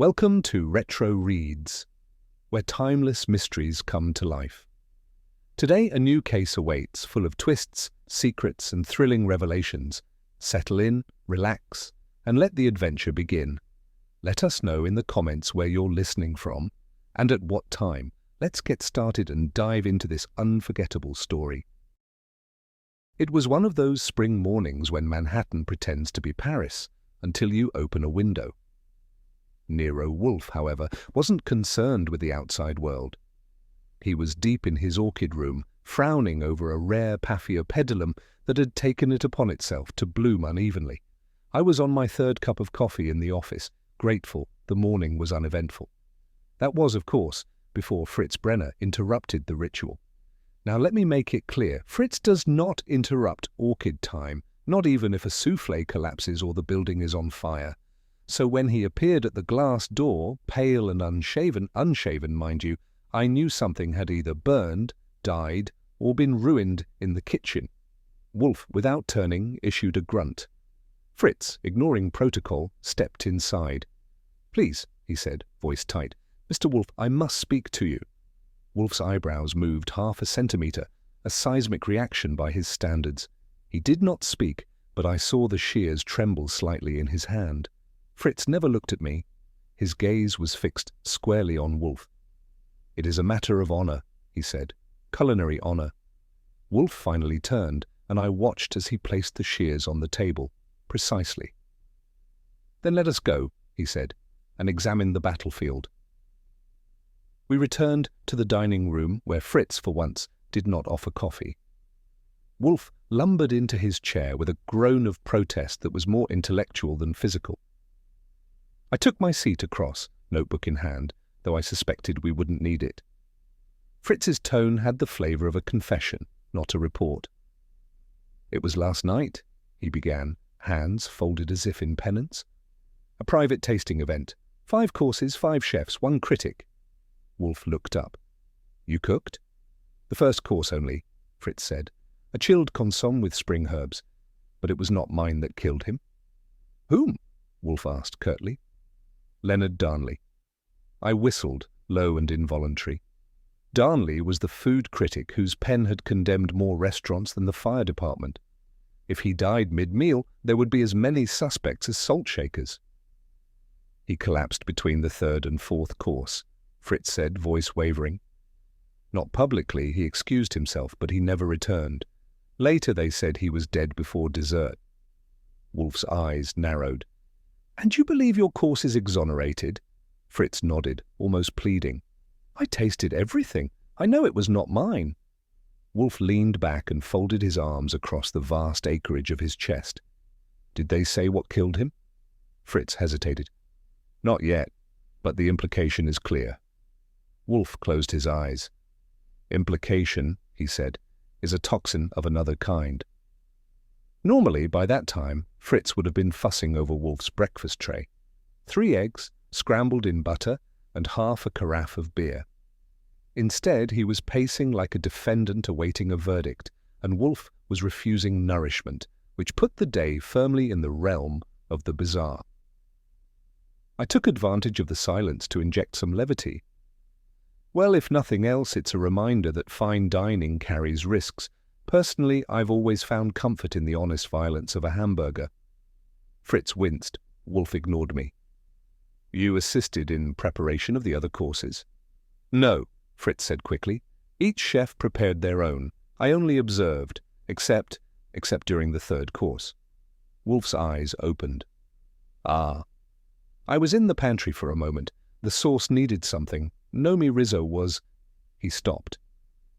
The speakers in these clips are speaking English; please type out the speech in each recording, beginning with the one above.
Welcome to Retro Reads, where timeless mysteries come to life. Today a new case awaits, full of twists, secrets and thrilling revelations. Settle in, relax, and let the adventure begin. Let us know in the comments where you're listening from and at what time. Let's get started and dive into this unforgettable story. It was one of those spring mornings when Manhattan pretends to be Paris until you open a window. Nero Wolfe, however, wasn't concerned with the outside world. He was deep in his orchid room, frowning over a rare Paphiopedilum that had taken it upon itself to bloom unevenly. I was on my third cup of coffee in the office, grateful the morning was uneventful. That was, of course, before Fritz Brenner interrupted the ritual. Now let me make it clear, Fritz does not interrupt orchid time, not even if a souffle collapses or the building is on fire. So when he appeared at the glass door, pale and unshaven mind you, I knew something had either burned, died, or been ruined in the kitchen. Wolfe, without turning, issued a grunt. Fritz, ignoring protocol, stepped inside. "Please," he said, voice tight. "Mr. Wolfe, I must speak to you." Wolfe's eyebrows moved half a centimetre, a seismic reaction by his standards. He did not speak, but I saw the shears tremble slightly in his hand. Fritz never looked at me. His gaze was fixed squarely on Wolfe. "It is a matter of honour," he said. "Culinary honour." Wolfe finally turned, and I watched as he placed the shears on the table, precisely. "Then let us go," he said, "and examine the battlefield." We returned to the dining room, where Fritz, for once, did not offer coffee. Wolfe lumbered into his chair with a groan of protest that was more intellectual than physical. I took my seat across, notebook in hand, though I suspected we wouldn't need it. Fritz's tone had the flavour of a confession, not a report. "It was last night," he began, hands folded as if in penance. "A private tasting event. 5 courses, 5 chefs, 1 critic." Wolfe looked up. "You cooked?" "The first course only," Fritz said. "A chilled consomme with spring herbs. But it was not mine that killed him." "Whom?" Wolfe asked curtly. "Leonard Darnley." I whistled, low and involuntary. Darnley was the food critic whose pen had condemned more restaurants than the fire department. If he died mid-meal, there would be as many suspects as salt shakers. "He collapsed between the 3rd and 4th course," Fritz said, voice wavering. "Not publicly, he excused himself, but he never returned. Later they said he was dead before dessert." Wolfe's eyes narrowed. "And you believe your course is exonerated?" Fritz nodded, almost pleading. "I tasted everything. I know it was not mine." Wolfe leaned back and folded his arms across the vast acreage of his chest. "Did they say what killed him?" Fritz hesitated. "Not yet, but the implication is clear." Wolfe closed his eyes. "Implication," he said, "is a toxin of another kind." Normally, by that time, Fritz would have been fussing over Wolfe's breakfast tray. 3 eggs, scrambled in butter, and half a carafe of beer. Instead, he was pacing like a defendant awaiting a verdict, and Wolfe was refusing nourishment, which put the day firmly in the realm of the bizarre. I took advantage of the silence to inject some levity. "Well, if nothing else, it's a reminder that fine dining carries risks. Personally, I've always found comfort in the honest violence of a hamburger." Fritz winced. Wolfe ignored me. "You assisted in preparation of the other courses?" "No," Fritz said quickly. "Each chef prepared their own. I only observed, except during the 3rd course." Wolfe's eyes opened. "Ah." "I was in the pantry for a moment. The sauce needed something. Nomi Rizzo was—" He stopped.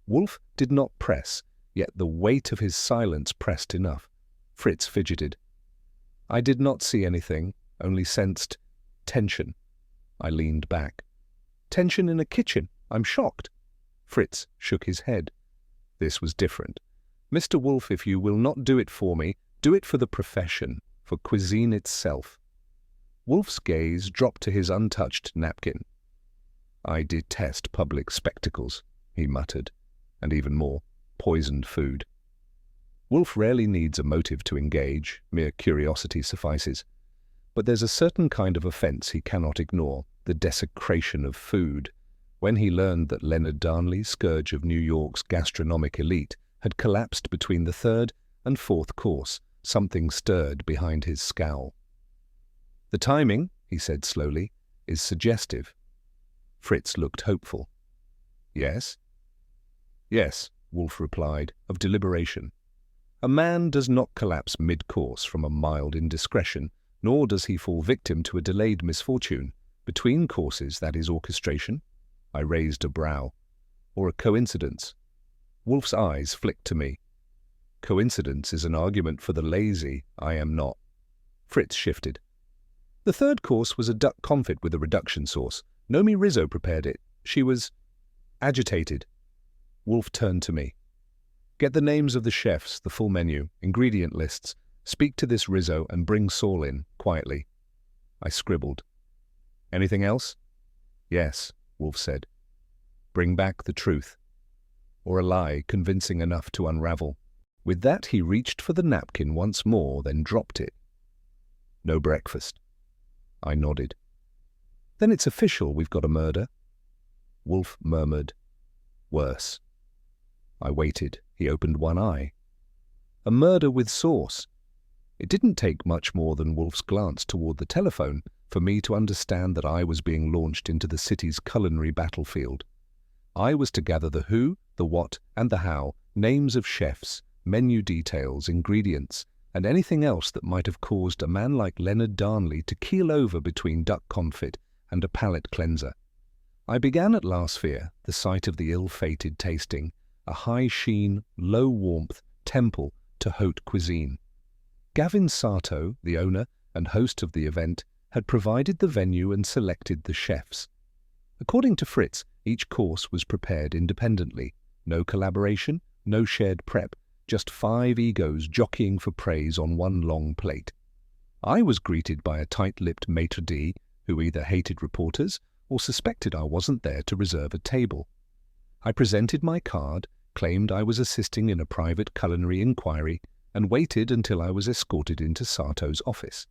Wolfe did not press, yet the weight of his silence pressed enough. Fritz fidgeted. "I did not see anything, only sensed tension." I leaned back. "Tension in a kitchen? I'm shocked." Fritz shook his head. This was different. "Mr. Wolfe, if you will not do it for me, do it for the profession, for cuisine itself." Wolfe's gaze dropped to his untouched napkin. "I detest public spectacles," he muttered, "and even more, poisoned food." Wolfe rarely needs a motive to engage, mere curiosity suffices. But there's a certain kind of offence he cannot ignore, the desecration of food. When he learned that Leonard Darnley, scourge of New York's gastronomic elite, had collapsed between the third and fourth course, something stirred behind his scowl. "The timing," he said slowly, "is suggestive." Fritz looked hopeful. "Yes?" "Yes," Wolfe replied, of deliberation. "A man does not collapse mid-course from a mild indiscretion, nor does he fall victim to a delayed misfortune. Between courses, that is orchestration." I raised a brow. "Or a coincidence." Wolfe's eyes flicked to me. "Coincidence is an argument for the lazy. I am not." Fritz shifted. "The third course was a duck confit with a reduction sauce. Nomi Rizzo prepared it. She was agitated." Wolfe turned to me. "Get the names of the chefs, the full menu, ingredient lists. Speak to this Rizzo and bring Saul in, quietly." I scribbled. "Anything else?" "Yes," Wolfe said. "Bring back the truth. Or a lie convincing enough to unravel." With that he reached for the napkin once more, then dropped it. "No breakfast." I nodded. "Then it's official, we've got a murder." Wolfe murmured, "Worse." I waited. He opened one eye. "A murder with sauce." It didn't take much more than Wolfe's glance toward the telephone for me to understand that I was being launched into the city's culinary battlefield. I was to gather the who, the what, and the how, names of chefs, menu details, ingredients, and anything else that might have caused a man like Leonard Darnley to keel over between duck confit and a palate cleanser. I began at La Sphere, the site of the ill-fated tasting, a high-sheen, low-warmth temple to haute cuisine. Gavin Sarto, the owner and host of the event, had provided the venue and selected the chefs. According to Fritz, each course was prepared independently. No collaboration, no shared prep, just 5 egos jockeying for praise on one long plate. I was greeted by a tight-lipped maitre d' who either hated reporters or suspected I wasn't there to reserve a table. I presented my card, claimed I was assisting in a private culinary inquiry, and waited until I was escorted into Sarto's office.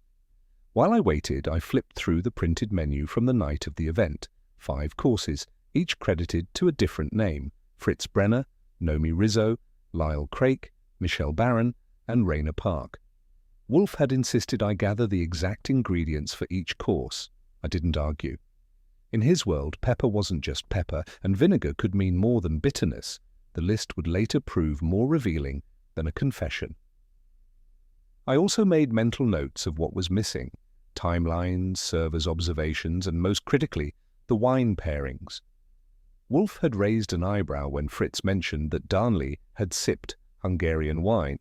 While I waited, I flipped through the printed menu from the night of the event, 5 courses, each credited to a different name: Fritz Brenner, Nomi Rizzo, Lyle Craik, Michelle Barron, and Raina Park. Wolfe had insisted I gather the exact ingredients for each course. I didn't argue. In his world, pepper wasn't just pepper, and vinegar could mean more than bitterness. The list would later prove more revealing than a confession. I also made mental notes of what was missing: timelines, servers' observations, and most critically, the wine pairings. Wolfe had raised an eyebrow when Fritz mentioned that Darnley had sipped Hungarian wine.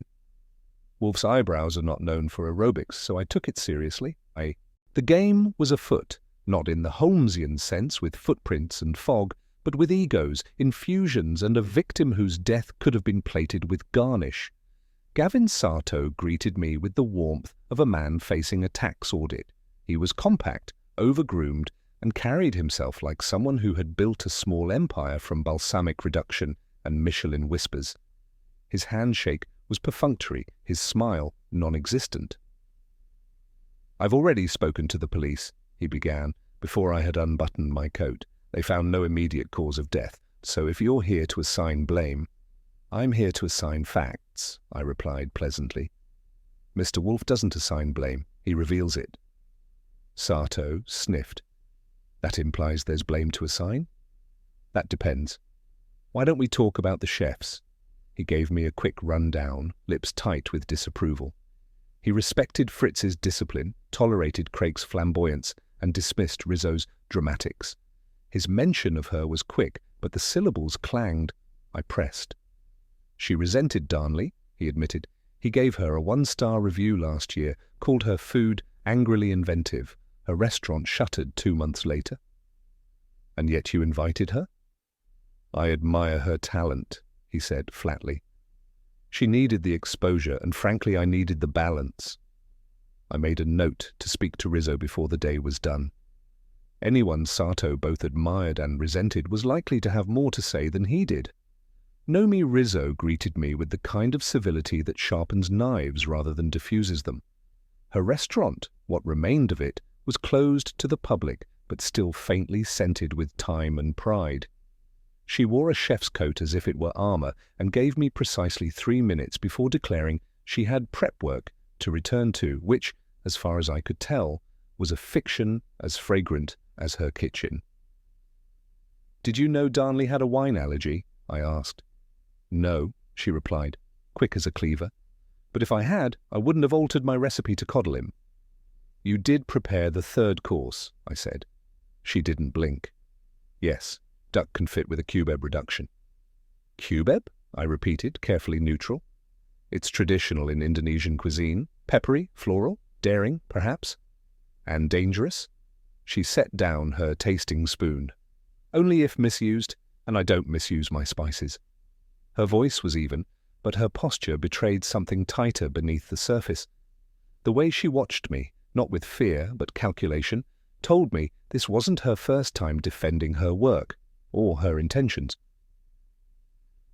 Wolfe's eyebrows are not known for aerobics, so I took it seriously. The game was afoot, not in the Holmesian sense with footprints and fog, but with egos, infusions, and a victim whose death could have been plated with garnish. Gavin Sarto greeted me with the warmth of a man facing a tax audit. He was compact, overgroomed, and carried himself like someone who had built a small empire from balsamic reduction and Michelin whispers. His handshake was perfunctory, his smile non-existent. "I've already spoken to the police," he began, before I had unbuttoned my coat. "They found no immediate cause of death, so if you're here to assign blame—" "I'm here to assign facts," I replied pleasantly. "Mr. Wolfe doesn't assign blame, he reveals it." Sarto sniffed. "That implies there's blame to assign?" "That depends. Why don't we talk about the chefs?" He gave me a quick rundown, lips tight with disapproval. He respected Fritz's discipline, tolerated Craig's flamboyance, and dismissed Rizzo's dramatics. His mention of her was quick, but the syllables clanged. I pressed. "She resented Darnley," he admitted. "He gave her a 1-star review last year, called her food angrily inventive. Her restaurant shuttered 2 months later." "And yet you invited her?" "I admire her talent," he said flatly. "She needed the exposure, and frankly I needed the balance." I made a note to speak to Rizzo before the day was done. Anyone Sarto both admired and resented was likely to have more to say than he did. Nomi Rizzo greeted me with the kind of civility that sharpens knives rather than diffuses them. Her restaurant, what remained of it, was closed to the public but still faintly scented with time and pride. She wore a chef's coat as if it were armor and gave me precisely 3 minutes before declaring she had prep work to return to, which, as far as I could tell, was a fiction as fragrant as her kitchen. "Did you know Darnley had a wine allergy?" I asked. "No," she replied, quick as a cleaver. "But if I had, I wouldn't have altered my recipe to coddle him." "You did prepare the 3rd course," I said. She didn't blink. "Yes, duck confit with a cubeb reduction." "Cubeb?" I repeated, carefully neutral. "It's traditional in Indonesian cuisine. Peppery, floral, daring, perhaps. And dangerous?" She set down her tasting spoon. "Only if misused, and I don't misuse my spices." Her voice was even, but her posture betrayed something tighter beneath the surface. The way she watched me, not with fear but calculation, told me this wasn't her first time defending her work, or her intentions.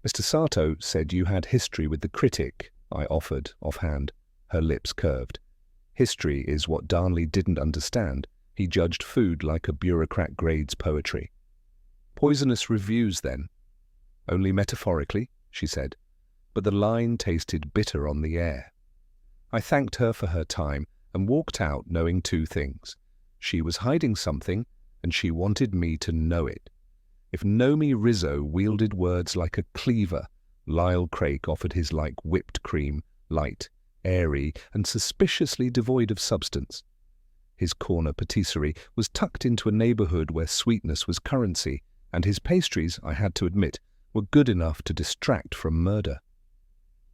"Mr. Sato said you had history with the critic," I offered offhand. Her lips curved. History is what Darnley didn't understand. He judged food like a bureaucrat grades poetry. "Poisonous reviews, then?" "Only metaphorically," she said, but the line tasted bitter on the air. I thanked her for her time and walked out knowing 2 things. She was hiding something, and she wanted me to know it. If Nomi Rizzo wielded words like a cleaver, Lyle Craik offered his like whipped cream, light, airy, and suspiciously devoid of substance. His corner patisserie was tucked into a neighborhood where sweetness was currency, and his pastries, I had to admit, were good enough to distract from murder.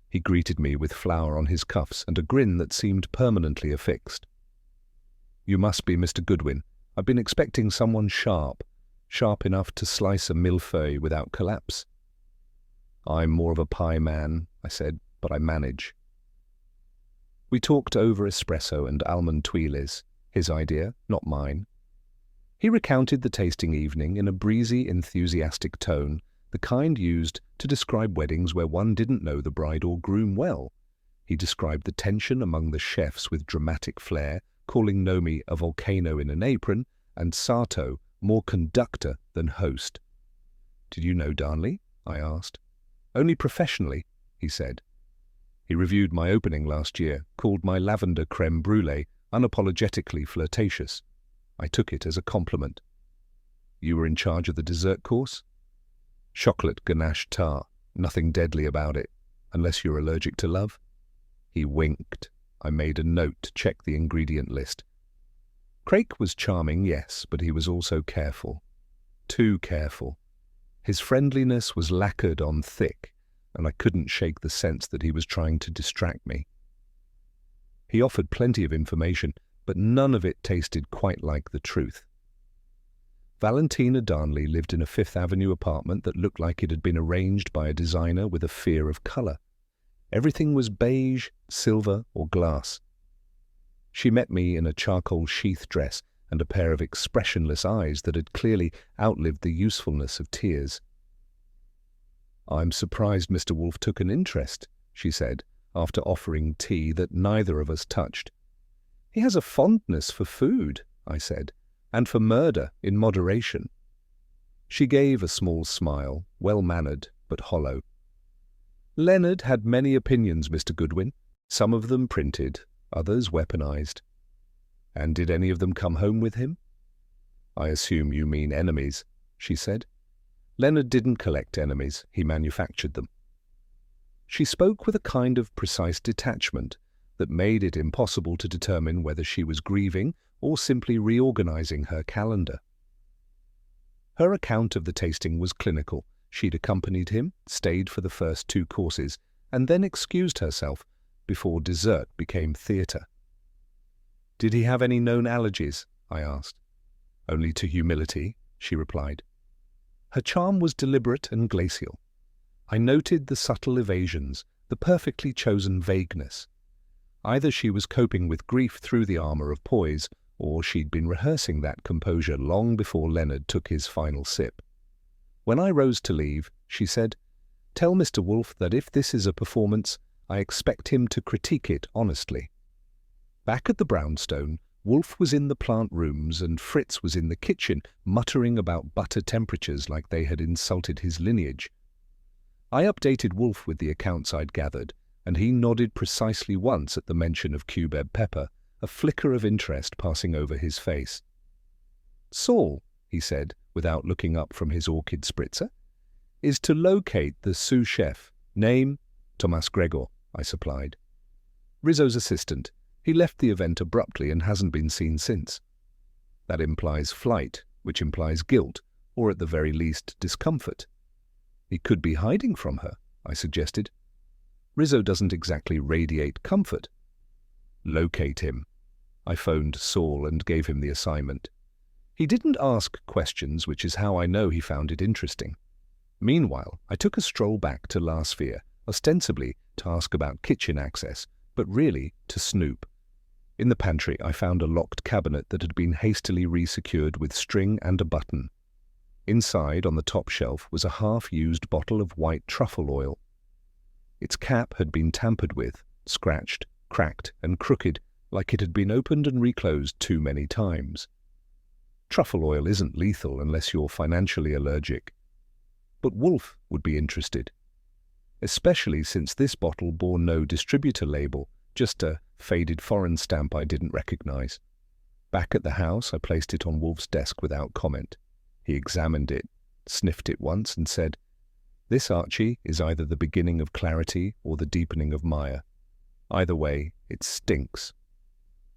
He greeted me with flour on his cuffs and a grin that seemed permanently affixed. "You must be Mr. Goodwin. I've been expecting someone sharp enough to slice a millefeuille without collapse." "I'm more of a pie man," I said, "but I manage." We talked over espresso and almond tuiles, his idea, not mine. He recounted the tasting evening in a breezy, enthusiastic tone, the kind used to describe weddings where one didn't know the bride or groom well. He described the tension among the chefs with dramatic flair, calling Nomi a volcano in an apron, and Sato more conductor than host. "Did you know Darnley?" I asked. "Only professionally," he said. He reviewed my opening last year, called my lavender creme brulee unapologetically flirtatious. I took it as a compliment. "You were in charge of the dessert course?" "Chocolate ganache tart. Nothing deadly about it, unless you're allergic to love." He winked. I made a note to check the ingredient list. Craik was charming, yes, but he was also careful. Too careful. His friendliness was lacquered on thick, and I couldn't shake the sense that he was trying to distract me. He offered plenty of information, but none of it tasted quite like the truth. Valentina Darnley lived in a Fifth Avenue apartment that looked like it had been arranged by a designer with a fear of color. Everything was beige, silver, or glass. She met me in a charcoal sheath dress and a pair of expressionless eyes that had clearly outlived the usefulness of tears. "I'm surprised Mr. Wolfe took an interest," she said, after offering tea that neither of us touched. "He has a fondness for food," I said, "and for murder in moderation." She gave a small smile, well-mannered but hollow. "Leonard had many opinions, Mr. Goodwin, some of them printed, others weaponized." "And did any of them come home with him?" "I assume you mean enemies," she said. "Leonard didn't collect enemies, he manufactured them." She spoke with a kind of precise detachment that made it impossible to determine whether she was grieving or simply reorganizing her calendar. Her account of the tasting was clinical. She'd accompanied him, stayed for the first 2 courses, and then excused herself before dessert became theatre. "Did he have any known allergies?" I asked. "Only to humility," she replied. Her charm was deliberate and glacial. I noted the subtle evasions, the perfectly chosen vagueness. Either she was coping with grief through the armor of poise, or she'd been rehearsing that composure long before Leonard took his final sip. When I rose to leave, she said, "Tell Mr. Wolfe that if this is a performance, I expect him to critique it honestly." Back at the brownstone, Wolfe was in the plant rooms and Fritz was in the kitchen, muttering about butter temperatures like they had insulted his lineage. I updated Wolfe with the accounts I'd gathered, and he nodded precisely once at the mention of cubeb pepper, a flicker of interest passing over his face. "Saul," he said, without looking up from his orchid spritzer, "is to locate the sous chef. Name?" "Thomas Gregor," I supplied. "Rizzo's assistant. He left the event abruptly and hasn't been seen since." That implies flight, which implies guilt, or at the very least discomfort. "He could be hiding from her," I suggested. "Rizzo doesn't exactly radiate comfort." "Locate him." I phoned Saul and gave him the assignment. He didn't ask questions, which is how I know he found it interesting. Meanwhile, I took a stroll back to La Sphere, ostensibly to ask about kitchen access, but really to snoop. In the pantry, I found a locked cabinet that had been hastily resecured with string and a button. Inside, on the top shelf, was a half-used bottle of white truffle oil. Its cap had been tampered with, scratched, cracked, and crooked, like it had been opened and reclosed too many times. Truffle oil isn't lethal unless you're financially allergic. But Wolfe would be interested, especially since this bottle bore no distributor label, just a faded foreign stamp I didn't recognize. Back at the house, I placed it on Wolfe's desk without comment. He examined it, sniffed it once, and said, "This, Archie, is either the beginning of clarity or the deepening of mire. Either way, it stinks.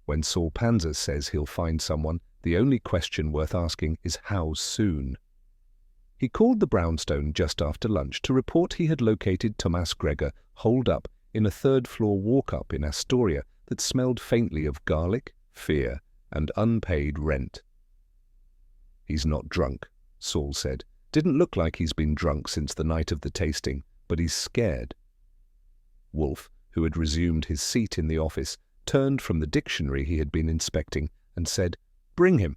When Saul Panzer says he'll find someone, the only question worth asking is how soon." He called the brownstone just after lunch to report he had located Thomas Gregor holed up in a third-floor walk-up in Astoria that smelled faintly of garlic, fear, and unpaid rent. "He's not drunk," Saul said. "Didn't look like he's been drunk since the night of the tasting, but he's scared." Wolfe, who had resumed his seat in the office, turned from the dictionary he had been inspecting and said, "Bring him."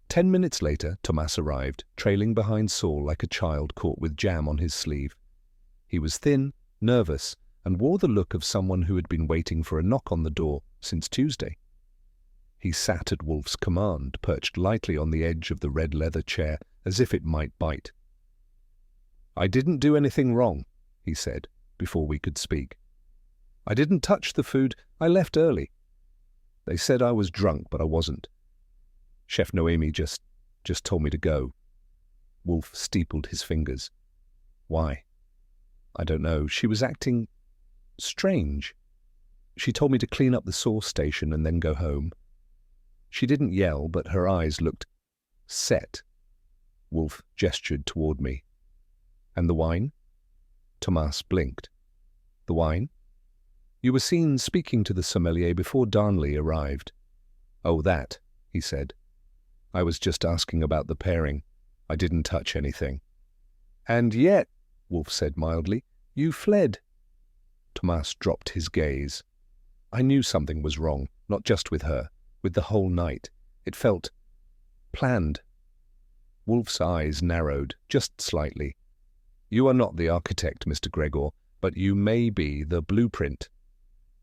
10 minutes later, Thomas arrived, trailing behind Saul like a child caught with jam on his sleeve. He was thin, nervous, and wore the look of someone who had been waiting for a knock on the door since Tuesday. He sat at Wolfe's command, perched lightly on the edge of the red leather chair, as if it might bite. "I didn't do anything wrong," he said, before we could speak. "I didn't touch the food. I left early. They said I was drunk, but I wasn't. Chef Noemi just told me to go." Wolfe steepled his fingers. "Why?" "I don't know. She was acting strange. She told me to clean up the sauce station and then go home. She didn't yell, but her eyes looked set." Wolfe gestured toward me. "And the wine?" Thomas blinked. "The wine? You were seen speaking to the sommelier before Darnley arrived." "Oh, that," he said. "I was just asking about the pairing. I didn't touch anything." "And yet," Wolfe said mildly, "you fled." Thomas dropped his gaze. I knew something was wrong, not just with her, with the whole night. It felt planned. Wolfe's eyes narrowed, just slightly. "You are not the architect, Mr. Gregor, but you may be the blueprint."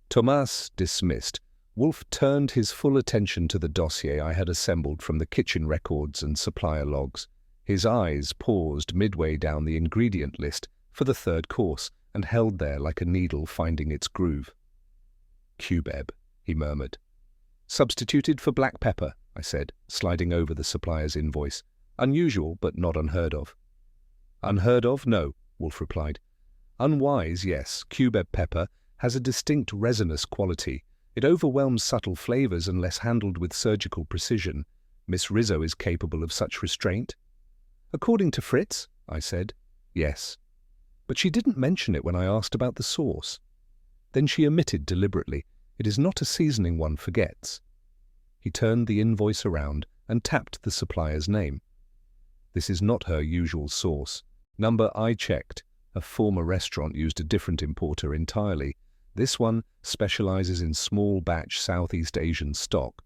Thomas dismissed. Wolfe turned his full attention to the dossier I had assembled from the kitchen records and supplier logs. His eyes paused midway down the ingredient list for the third course and held there like a needle finding its groove. "Cubeb," he murmured. "Substituted for black pepper," I said, sliding over the supplier's invoice. "Unusual, but not unheard of." "Unheard of? No," Wolfe replied. "Unwise, yes. Cubeb pepper has a distinct resinous quality. It overwhelms subtle flavors unless handled with surgical precision. Miss Rizzo is capable of such restraint." "According to Fritz," I said. "Yes. But she didn't mention it when I asked about the sauce." Then she omitted deliberately, "It is not a seasoning one forgets." He turned the invoice around and tapped the supplier's name. "This is not her usual sauce. Number I checked. A former restaurant used a different importer entirely. This one specializes in small batch Southeast Asian stock."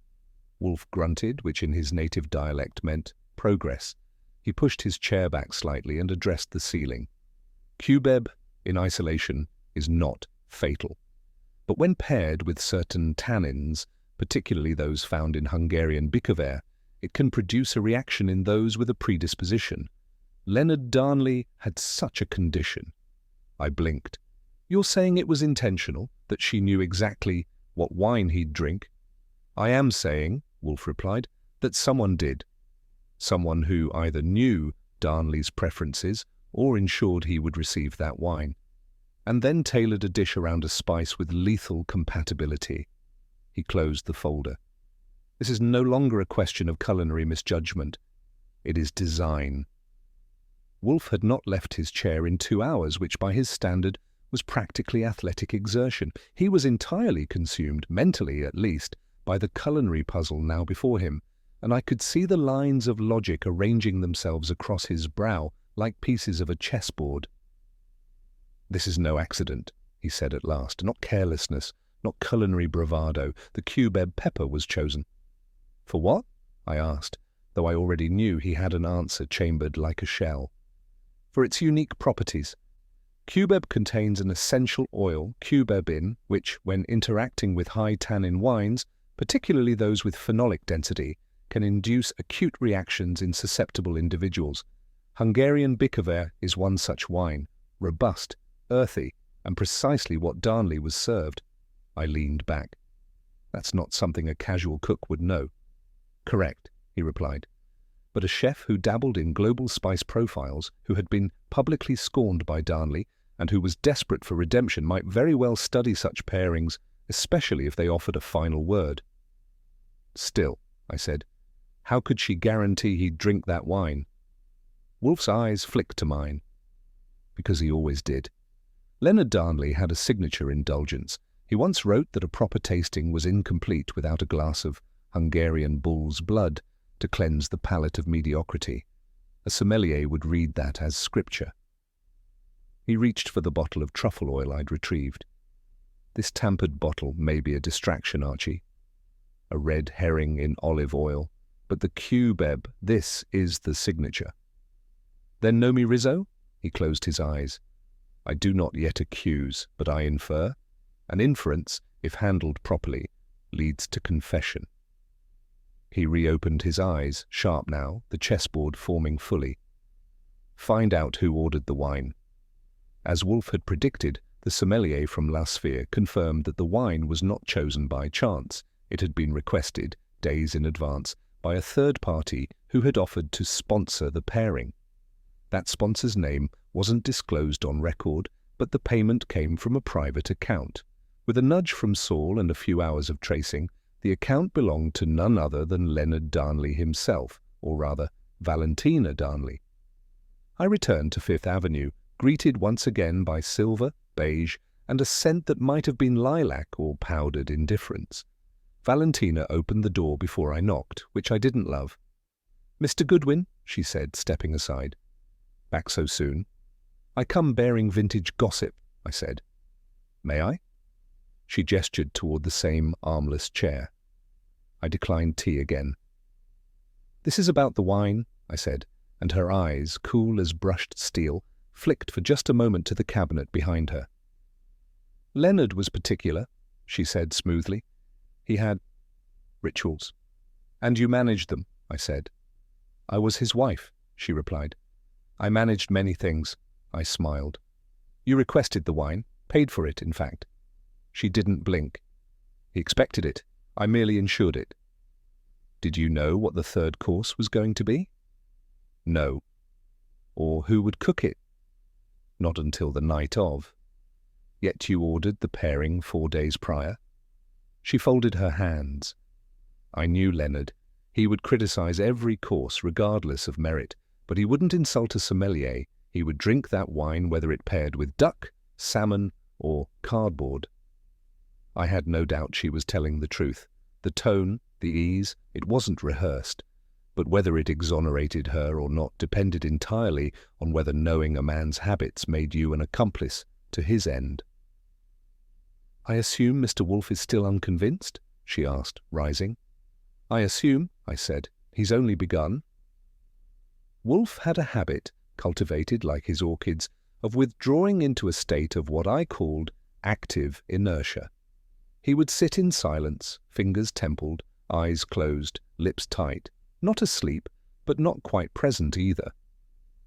Wolfe grunted, which in his native dialect meant progress. He pushed his chair back slightly and addressed the ceiling. "Cubeb, in isolation, is not fatal. But when paired with certain tannins, particularly those found in Hungarian Bikovere, it can produce a reaction in those with a predisposition. Leonard Darnley had such a condition. I blinked. You're saying it was intentional, that she knew exactly what wine he'd drink? I am saying, Wolfe replied, that someone did. Someone who either knew Darnley's preferences or ensured he would receive that wine, and then tailored a dish around a spice with lethal compatibility. He closed the folder. This is no longer a question of culinary misjudgment. It is design. Wolfe had not left his chair in 2 hours, which by his standard was practically athletic exertion. He was entirely consumed, mentally at least, by the culinary puzzle now before him, and I could see the lines of logic arranging themselves across his brow like pieces of a chessboard. This is no accident, he said at last, not carelessness, not culinary bravado. The cubeb pepper was chosen. For what? I asked, though I already knew he had an answer chambered like a shell. For its unique properties. Cubeb contains an essential oil, cubebin, which, when interacting with high tannin wines, particularly those with phenolic density, can induce acute reactions in susceptible individuals. Hungarian Bikovere is one such wine, robust, earthy, and precisely what Darnley was served. I leaned back. That's not something a casual cook would know. Correct, he replied. But a chef who dabbled in global spice profiles, who had been publicly scorned by Darnley, and who was desperate for redemption might very well study such pairings, especially if they offered a final word. Still, I said, how could she guarantee he'd drink that wine? Wolfe's eyes flicked to mine. Because he always did. Leonard Darnley had a signature indulgence. He once wrote that a proper tasting was incomplete without a glass of Hungarian bull's blood to cleanse the palate of mediocrity. A sommelier would read that as scripture. He reached for the bottle of truffle oil I'd retrieved. This tampered bottle may be a distraction, Archie. A red herring in olive oil. But the cubeb, this is the signature. Then Nomi Rizzo? He closed his eyes. I do not yet accuse, but I infer. An inference, if handled properly, leads to confession. He reopened his eyes, sharp now, the chessboard forming fully. Find out who ordered the wine. As Wolfe had predicted, the sommelier from La Sphere confirmed that the wine was not chosen by chance. It had been requested, days in advance, by a third party who had offered to sponsor the pairing. That sponsor's name wasn't disclosed on record, but the payment came from a private account. With a nudge from Saul and a few hours of tracing, the account belonged to none other than Leonard Darnley himself, or rather, Valentina Darnley. I returned to Fifth Avenue, greeted once again by silver, beige, and a scent that might have been lilac or powdered indifference. Valentina opened the door before I knocked, which I didn't love. "Mr. Goodwin," she said, stepping aside. "Back so soon?" "I come bearing vintage gossip," I said. "May I?" She gestured toward the same armless chair. I declined tea again. "This is about the wine," I said, and her eyes, cool as brushed steel, flicked for just a moment to the cabinet behind her. "Leonard was particular," she said smoothly. "He had rituals." "And you managed them," I said. "I was his wife," she replied. "I managed many things," I smiled. "You requested the wine, paid for it, in fact." She didn't blink. "He expected it. I merely ensured it." "Did you know what the third course was going to be?" "No." "Or who would cook it?" "Not until the night of." "Yet you ordered the pairing 4 days prior?" She folded her hands. I knew Leonard. He would criticize every course, regardless of merit, but he wouldn't insult a sommelier. He would drink that wine whether it paired with duck, salmon, or cardboard. I had no doubt she was telling the truth. The tone, the ease, it wasn't rehearsed. But whether it exonerated her or not depended entirely on whether knowing a man's habits made you an accomplice to his end. "I assume Mr. Wolfe is still unconvinced?" she asked, rising. "I assume," I said. "He's only begun." Wolfe had a habit, cultivated like his orchids, of withdrawing into a state of what I called active inertia. He would sit in silence, fingers templed, eyes closed, lips tight, not asleep, but not quite present either.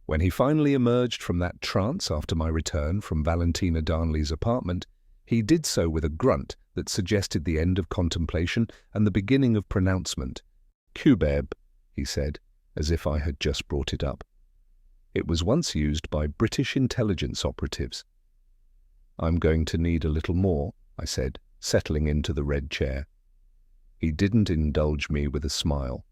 When he finally emerged from that trance after my return from Valentina Darnley's apartment, he did so with a grunt that suggested the end of contemplation and the beginning of pronouncement. "Cubeb," he said, as if I had just brought it up. It was once used by British intelligence operatives. "I'm going to need a little more," I said, settling into the red chair. He didn't indulge me with a smile.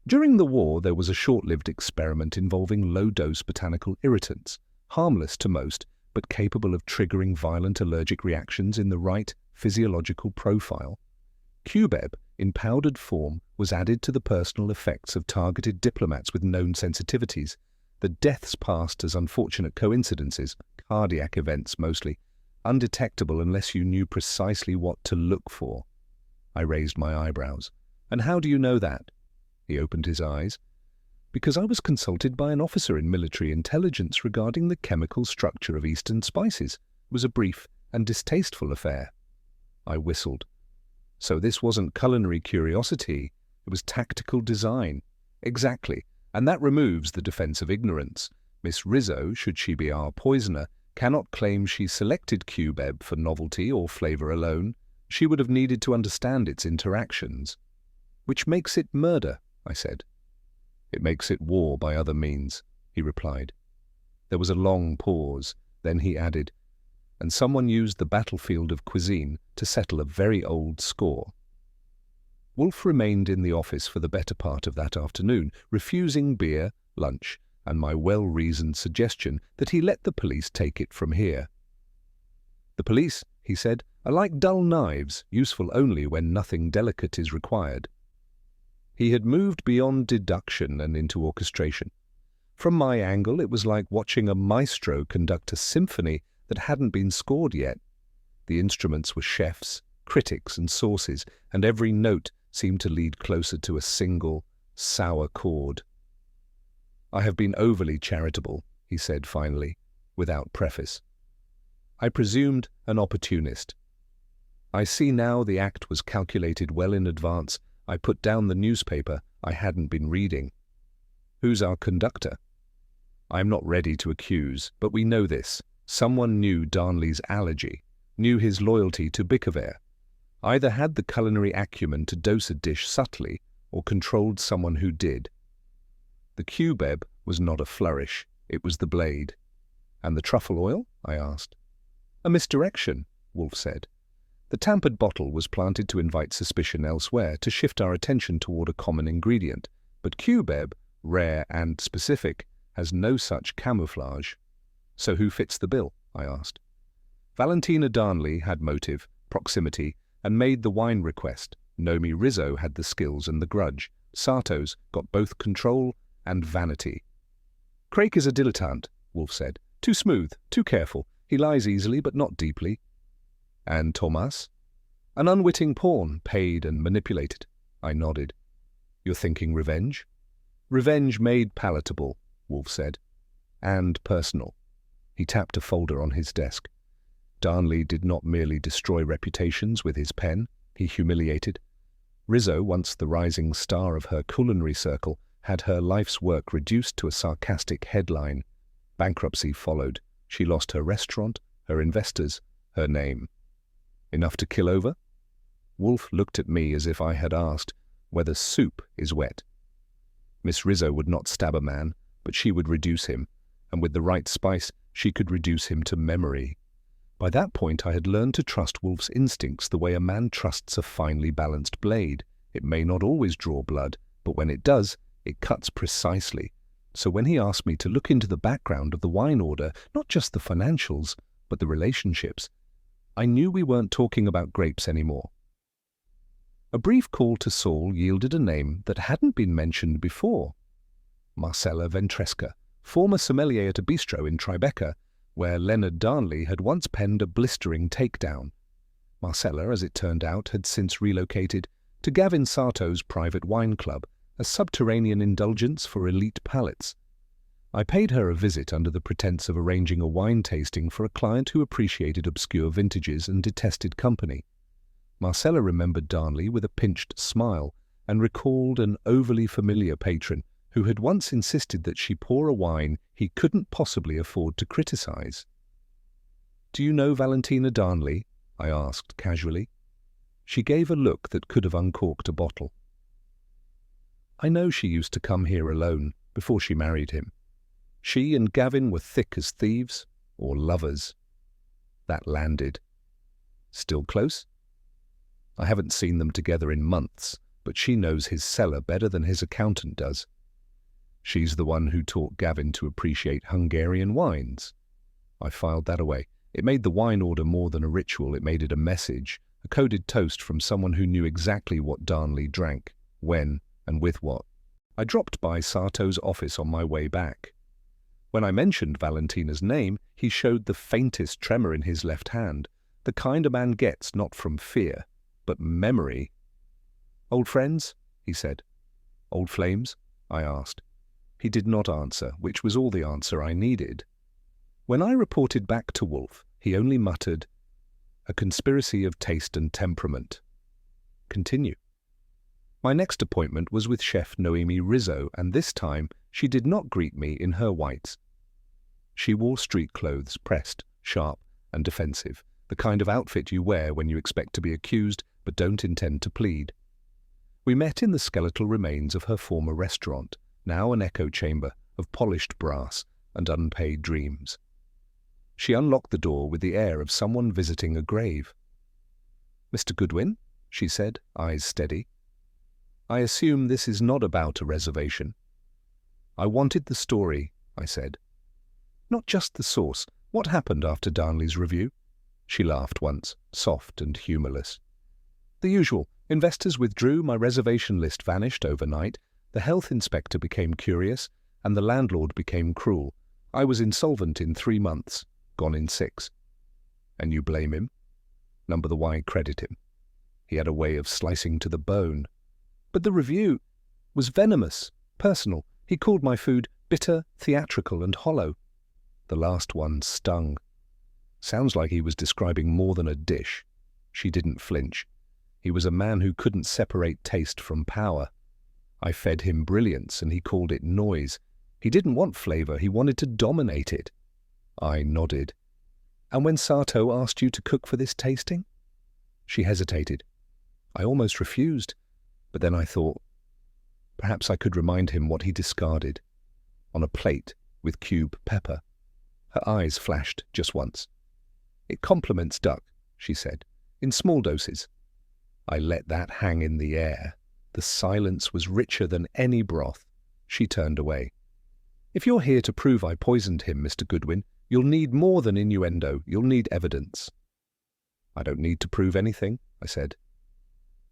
During the war, there was a short-lived experiment involving low-dose botanical irritants, harmless to most, but capable of triggering violent allergic reactions in the right physiological profile. Cubeb, in powdered form, was added to the personal effects of targeted diplomats with known sensitivities. The deaths passed as unfortunate coincidences, cardiac events mostly, undetectable unless you knew precisely what to look for. I raised my eyebrows. "And how do you know that?" He opened his eyes. "Because I was consulted by an officer in military intelligence regarding the chemical structure of Eastern spices. It was a brief and distasteful affair." I whistled. "So this wasn't culinary curiosity, it was tactical design." "Exactly, and that removes the defense of ignorance. Miss Rizzo, should she be our poisoner, cannot claim she selected Cubeb for novelty or flavor alone. She would have needed to understand its interactions." "Which makes it murder," I said. "It makes it war by other means," he replied. There was a long pause, then he added, "And someone used the battlefield of cuisine to settle a very old score." Wolfe remained in the office for the better part of that afternoon, refusing beer, lunch, and my well-reasoned suggestion that he let the police take it from here. "The police," he said, "are like dull knives, useful only when nothing delicate is required." He had moved beyond deduction and into orchestration. From my angle, it was like watching a maestro conduct a symphony that hadn't been scored yet. The instruments were chefs, critics, and sources, and every note seemed to lead closer to a single, sour chord. "I have been overly charitable," he said finally, without preface. I presumed an opportunist. I see now the act was calculated well in advance. I put down the newspaper I hadn't been reading. "Who's our conductor?" "I'm not ready to accuse, but we know this. Someone knew Darnley's allergy, knew his loyalty to Bicaver, either had the culinary acumen to dose a dish subtly or controlled someone who did. The Cubeb was not a flourish, it was the blade." "And the truffle oil?" I asked. "A misdirection," Wolfe said. "The tampered bottle was planted to invite suspicion elsewhere, to shift our attention toward a common ingredient. But Cubeb, rare and specific, has no such camouflage." "So who fits the bill?" I asked. Valentina Darnley had motive, proximity, and made the wine request. Nomi Rizzo had the skills and the grudge. Sartos got both control and vanity. "Craik is a dilettante," Wolfe said. "Too smooth, too careful. He lies easily, but not deeply." "And Thomas?" "An unwitting pawn, paid and manipulated." I nodded. "You're thinking revenge?" "Revenge made palatable," Wolfe said. "And personal." He tapped a folder on his desk. "Darnley did not merely destroy reputations with his pen, he humiliated. Rizzo, once the rising star of her culinary circle, had her life's work reduced to a sarcastic headline. Bankruptcy followed. She lost her restaurant, her investors, her name. Enough to kill over?" Wolfe looked at me as if I had asked whether soup is wet. Miss Rizzo would not stab a man, but she would reduce him, and with the right spice, she could reduce him to memory. By that point, I had learned to trust Wolfe's instincts the way a man trusts a finely balanced blade. It may not always draw blood, but when it does, it cuts precisely. So when he asked me to look into the background of the wine order, not just the financials, but the relationships, I knew we weren't talking about grapes anymore. A brief call to Saul yielded a name that hadn't been mentioned before. Marcella Ventresca, former sommelier at a bistro in Tribeca, where Leonard Darnley had once penned a blistering takedown. Marcella, as it turned out, had since relocated to Gavin Sarto's private wine club, a subterranean indulgence for elite palates. I paid her a visit under the pretense of arranging a wine tasting for a client who appreciated obscure vintages and detested company. Marcella remembered Darnley with a pinched smile and recalled an overly familiar patron who had once insisted that she pour a wine he couldn't possibly afford to criticize. "Do you know Valentina Darnley?" I asked casually. She gave a look that could have uncorked a bottle. "I know she used to come here alone before she married him. She and Gavin were thick as thieves, or lovers." That landed. "Still close?" "I haven't seen them together in months, but she knows his cellar better than his accountant does. She's the one who taught Gavin to appreciate Hungarian wines." I filed that away. It made the wine order more than a ritual. It made it a message, a coded toast from someone who knew exactly what Darnley drank, when, and with what. I dropped by Sato's office on my way back. When I mentioned Valentina's name, he showed the faintest tremor in his left hand, the kind a man gets not from fear, but memory. "Old friends?" he said. "Old flames?" I asked. He did not answer, which was all the answer I needed. When I reported back to Wolfe, he only muttered, "A conspiracy of taste and temperament." Continue. My next appointment was with Chef Noemi Rizzo, and this time she did not greet me in her whites. She wore street clothes, pressed, sharp, and defensive, the kind of outfit you wear when you expect to be accused but don't intend to plead. We met in the skeletal remains of her former restaurant, now an echo chamber of polished brass and unpaid dreams. She unlocked the door with the air of someone visiting a grave. "Mr. Goodwin?" she said, eyes steady. "I assume this is not about a reservation." "I wanted the story," I said. "Not just the source. What happened after Darnley's review?" She laughed once, soft and humorless. "The usual. Investors withdrew, my reservation list vanished overnight, the health inspector became curious, and the landlord became cruel. I was insolvent in 3 months, gone in 6. "And you blame him?" Number the Y credit him. He had a way of slicing to the bone. "But the review was venomous, personal. He called my food bitter, theatrical, and hollow." The last one stung. Sounds like he was describing more than a dish. She didn't flinch. He was a man who couldn't separate taste from power. I fed him brilliance, and he called it noise. He didn't want flavor, he wanted to dominate it. I nodded. "And when Sato asked you to cook for this tasting?" She hesitated. I almost refused, but then I thought, perhaps I could remind him what he discarded. On a plate with cube pepper. Her eyes flashed just once. "It complements duck," she said, "in small doses." I let that hang in the air. The silence was richer than any broth. She turned away. "If you're here to prove I poisoned him, Mr. Goodwin, you'll need more than innuendo. You'll need evidence." "I don't need to prove anything," I said.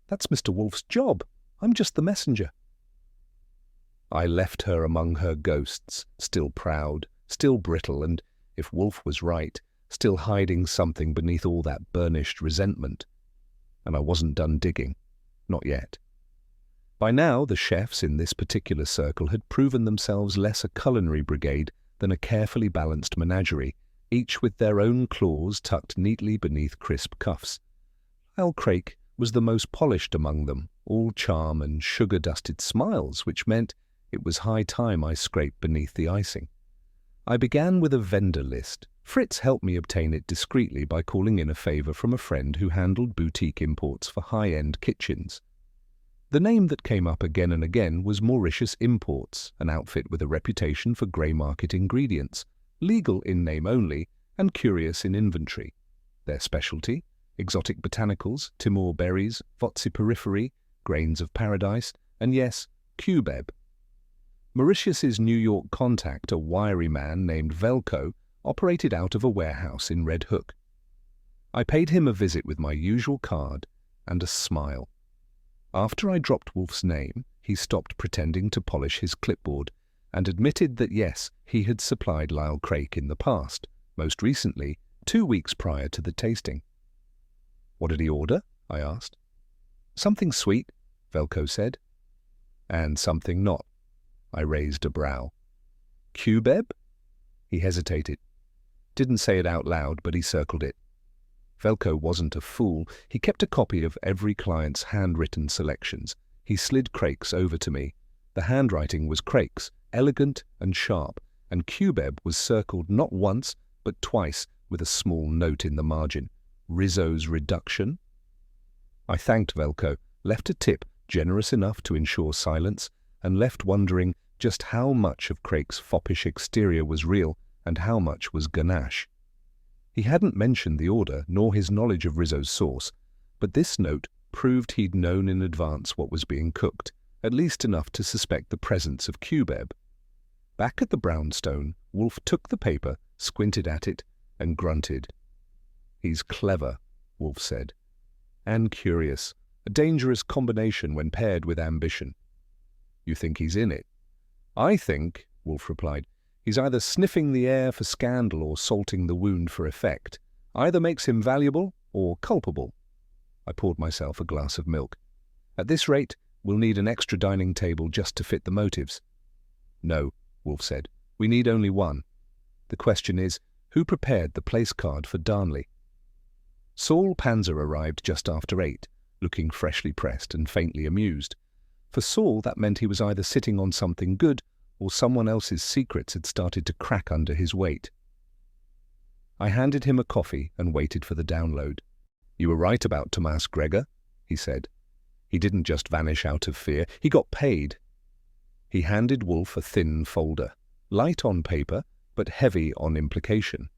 "That's Mr. Wolfe's job. I'm just the messenger." I left her among her ghosts, still proud, still brittle, and, if Wolfe was right, still hiding something beneath all that burnished resentment. And I wasn't done digging. Not yet. By now, the chefs in this particular circle had proven themselves less a culinary brigade than a carefully balanced menagerie, each with their own claws tucked neatly beneath crisp cuffs. Lyle Craik was the most polished among them, all charm and sugar-dusted smiles, which meant it was high time I scraped beneath the icing. I began with a vendor list. Fritz helped me obtain it discreetly by calling in a favor from a friend who handled boutique imports for high-end kitchens. The name that came up again and again was Mauritius Imports, an outfit with a reputation for grey market ingredients, legal in name only and curious in inventory. Their specialty? Exotic botanicals, Timor berries, Votsiperiphery, grains of paradise, and yes, cubeb. Mauritius's New York contact, a wiry man named Velko, operated out of a warehouse in Red Hook. I paid him a visit with my usual card and a smile. After I dropped Wolfe's name, he stopped pretending to polish his clipboard and admitted that yes, he had supplied Lyle Craik in the past, most recently 2 weeks prior to the tasting. "What did he order?" I asked. "Something sweet," Velko said. "And something not." I raised a brow. "Cubeb?" He hesitated. Didn't say it out loud, but he circled it. Velko wasn't a fool. He kept a copy of every client's handwritten selections. He slid Crake's over to me. The handwriting was Crake's, elegant and sharp, and Cubeb was circled not once, but twice, with a small note in the margin. Rizzo's reduction? I thanked Velko, left a tip generous enough to ensure silence, and left wondering just how much of Crake's foppish exterior was real and how much was ganache. He hadn't mentioned the order nor his knowledge of Rizzo's sauce, but this note proved he'd known in advance what was being cooked, at least enough to suspect the presence of Cubeb. Back at the brownstone, Wolfe took the paper, squinted at it, and grunted. "He's clever," Wolfe said, "and curious, a dangerous combination when paired with ambition." "You think he's in it?" "I think," Wolfe replied, "he's either sniffing the air for scandal or salting the wound for effect. Either makes him valuable or culpable." I poured myself a glass of milk. "At this rate, we'll need an extra dining table just to fit the motives." "No," Wolfe said, "we need only one. The question is, who prepared the place card for Darnley?" Saul Panzer arrived just after 8, looking freshly pressed and faintly amused. For Saul, that meant he was either sitting on something good or someone else's secrets had started to crack under his weight. I handed him a coffee and waited for the download. "You were right about Tomas Gregor," he said. "He didn't just vanish out of fear, he got paid." He handed Wolfe a thin folder, light on paper, but heavy on implication.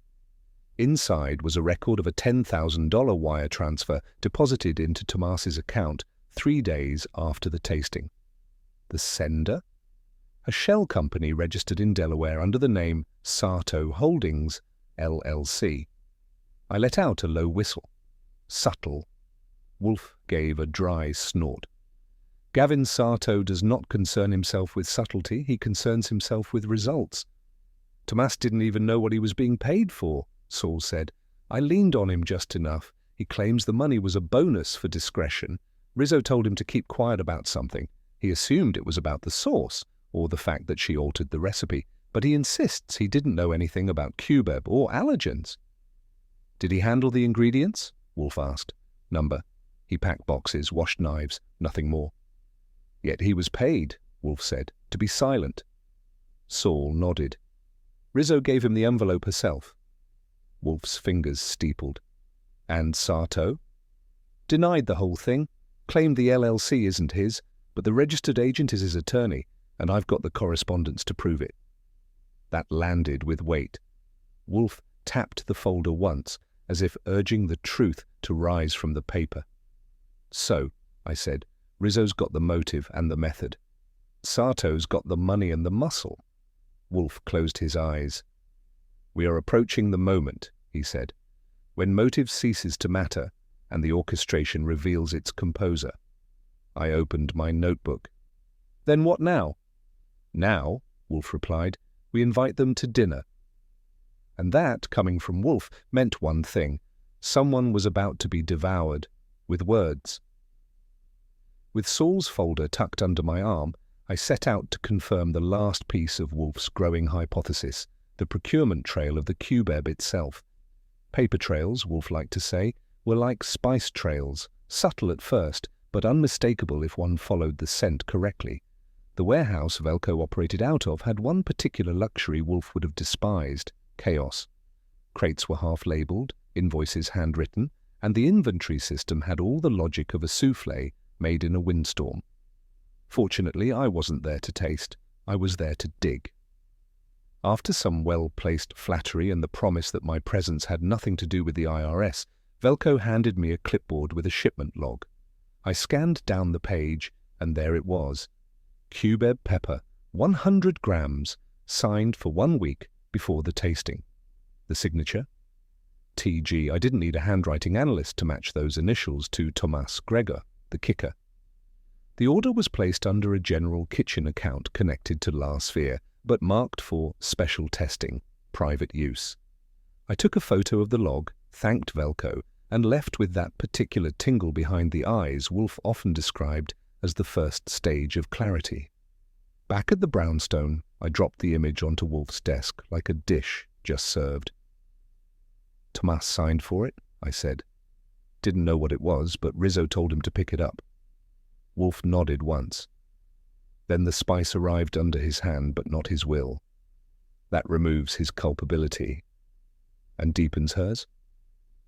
Inside was a record of a $10,000 wire transfer deposited into Tomas's account 3 days after the tasting. The sender? A shell company registered in Delaware under the name Sarto Holdings, LLC. I let out a low whistle. Subtle. Wolfe gave a dry snort. "Gavin Sarto does not concern himself with subtlety, he concerns himself with results." "Tomas didn't even know what he was being paid for," Saul said. "I leaned on him just enough. He claims the money was a bonus for discretion. Rizzo told him to keep quiet about something. He assumed it was about the sauce, or the fact that she altered the recipe, but he insists he didn't know anything about Cubeb or allergens." "Did he handle the ingredients?" Wolfe asked. "Number. He packed boxes, washed knives, nothing more." "Yet he was paid," Wolfe said, "to be silent." Saul nodded. "Rizzo gave him the envelope herself." Wolfe's fingers steepled. "And Sarto?" "Denied the whole thing, claimed the LLC isn't his, but the registered agent is his attorney, and I've got the correspondence to prove it." That landed with weight. Wolfe tapped the folder once, as if urging the truth to rise from the paper. "So," I said, "Rizzo's got the motive and the method. Sarto's got the money and the muscle." Wolfe closed his eyes. "We are approaching the moment," he said, "when motive ceases to matter and the orchestration reveals its composer." I opened my notebook. "Then what now?" "Now," Wolfe replied, "we invite them to dinner." And that, coming from Wolfe, meant one thing. Someone was about to be devoured with words. With Saul's folder tucked under my arm, I set out to confirm the last piece of Wolfe's growing hypothesis, the procurement trail of the Cubeb itself. Paper trails, Wolfe liked to say, were like spice trails, subtle at first, but unmistakable if one followed the scent correctly. The warehouse Velko operated out of had one particular luxury Wolfe would have despised: chaos. Crates were half-labeled, invoices handwritten, and the inventory system had all the logic of a soufflé made in a windstorm. Fortunately, I wasn't there to taste. I was there to dig. After some well-placed flattery and the promise that my presence had nothing to do with the IRS, Velko handed me a clipboard with a shipment log. I scanned down the page, and there it was. Cubeb pepper, 100 grams, signed for 1 week before the tasting. The signature? TG. I didn't need a handwriting analyst to match those initials to Tomas Gregor, the kicker. The order was placed under a general kitchen account connected to La Sphere, but marked for special testing, private use. I took a photo of the log, thanked Velko, and left with that particular tingle behind the eyes Wolfe often described as the first stage of clarity. Back at the brownstone, I dropped the image onto Wolfe's desk like a dish just served. "Tomas signed for it," I said. Didn't know what it was, but Rizzo told him to pick it up. Wolfe nodded once. Then the spice arrived under his hand, but not his will. That removes his culpability. And deepens hers?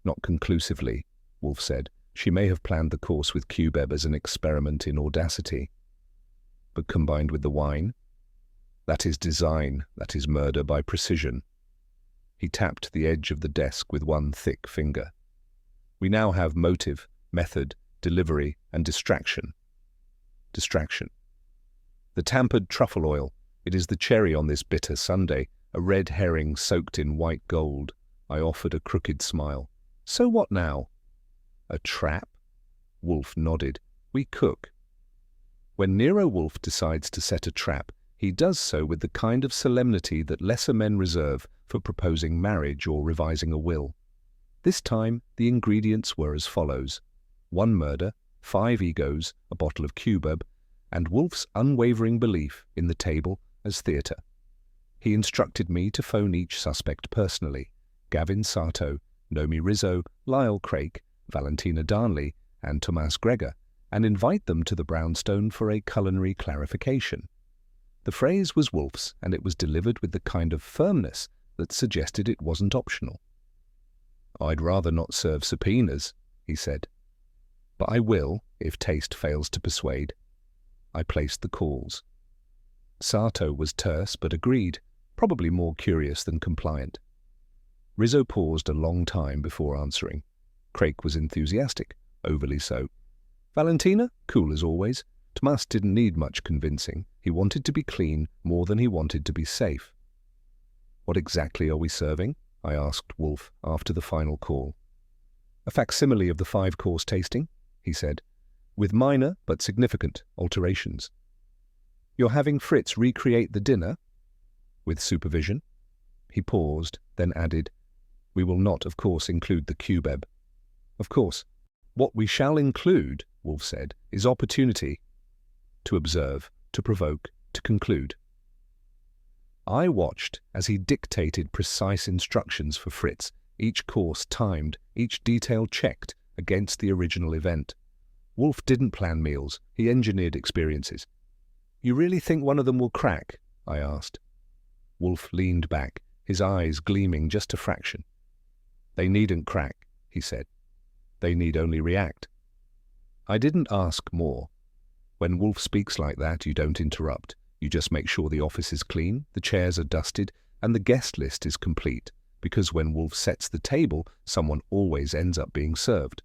Not conclusively, Wolfe said. She may have planned the course with Cubeb as an experiment in audacity. But combined with the wine? That is design, that is murder by precision. He tapped the edge of the desk with one thick finger. We now have motive, method, delivery, and distraction. Distraction. The tampered truffle oil. It is the cherry on this bitter Sunday, a red herring soaked in white gold. I offered a crooked smile. So what now? A trap? Wolfe nodded. We cook. When Nero Wolfe decides to set a trap, he does so with the kind of solemnity that lesser men reserve for proposing marriage or revising a will. This time, the ingredients were as follows: 1 murder, 5 egos, a bottle of Cubeb, and Wolfe's unwavering belief in the table as theatre. He instructed me to phone each suspect personally: Gavin Sato, Nomi Rizzo, Lyle Craik, Valentina Darnley, and Tomas Gregor, and invite them to the brownstone for a culinary clarification. The phrase was Wolfe's, and it was delivered with the kind of firmness that suggested it wasn't optional. I'd rather not serve subpoenas, he said. But I will, if taste fails to persuade. I placed the calls. Sato was terse but agreed, probably more curious than compliant. Rizzo paused a long time before answering. Craik was enthusiastic, overly so. Valentina, cool as always. Tomas didn't need much convincing. He wanted to be clean more than he wanted to be safe. What exactly are we serving? I asked Wolfe after the final call. A facsimile of the 5-course tasting, he said, with minor but significant alterations. You're having Fritz recreate the dinner? With supervision. He paused, then added, We will not, of course, include the Cubeb. Of course. What we shall include, Wolfe said, is opportunity. To observe, to provoke, to conclude. I watched as he dictated precise instructions for Fritz, each course timed, each detail checked against the original event. Wolfe didn't plan meals, he engineered experiences. You really think one of them will crack? I asked. Wolfe leaned back, his eyes gleaming just a fraction. They needn't crack, he said. They need only react. I didn't ask more. When Wolfe speaks like that, you don't interrupt. You just make sure the office is clean, the chairs are dusted, and the guest list is complete, because when Wolfe sets the table, someone always ends up being served.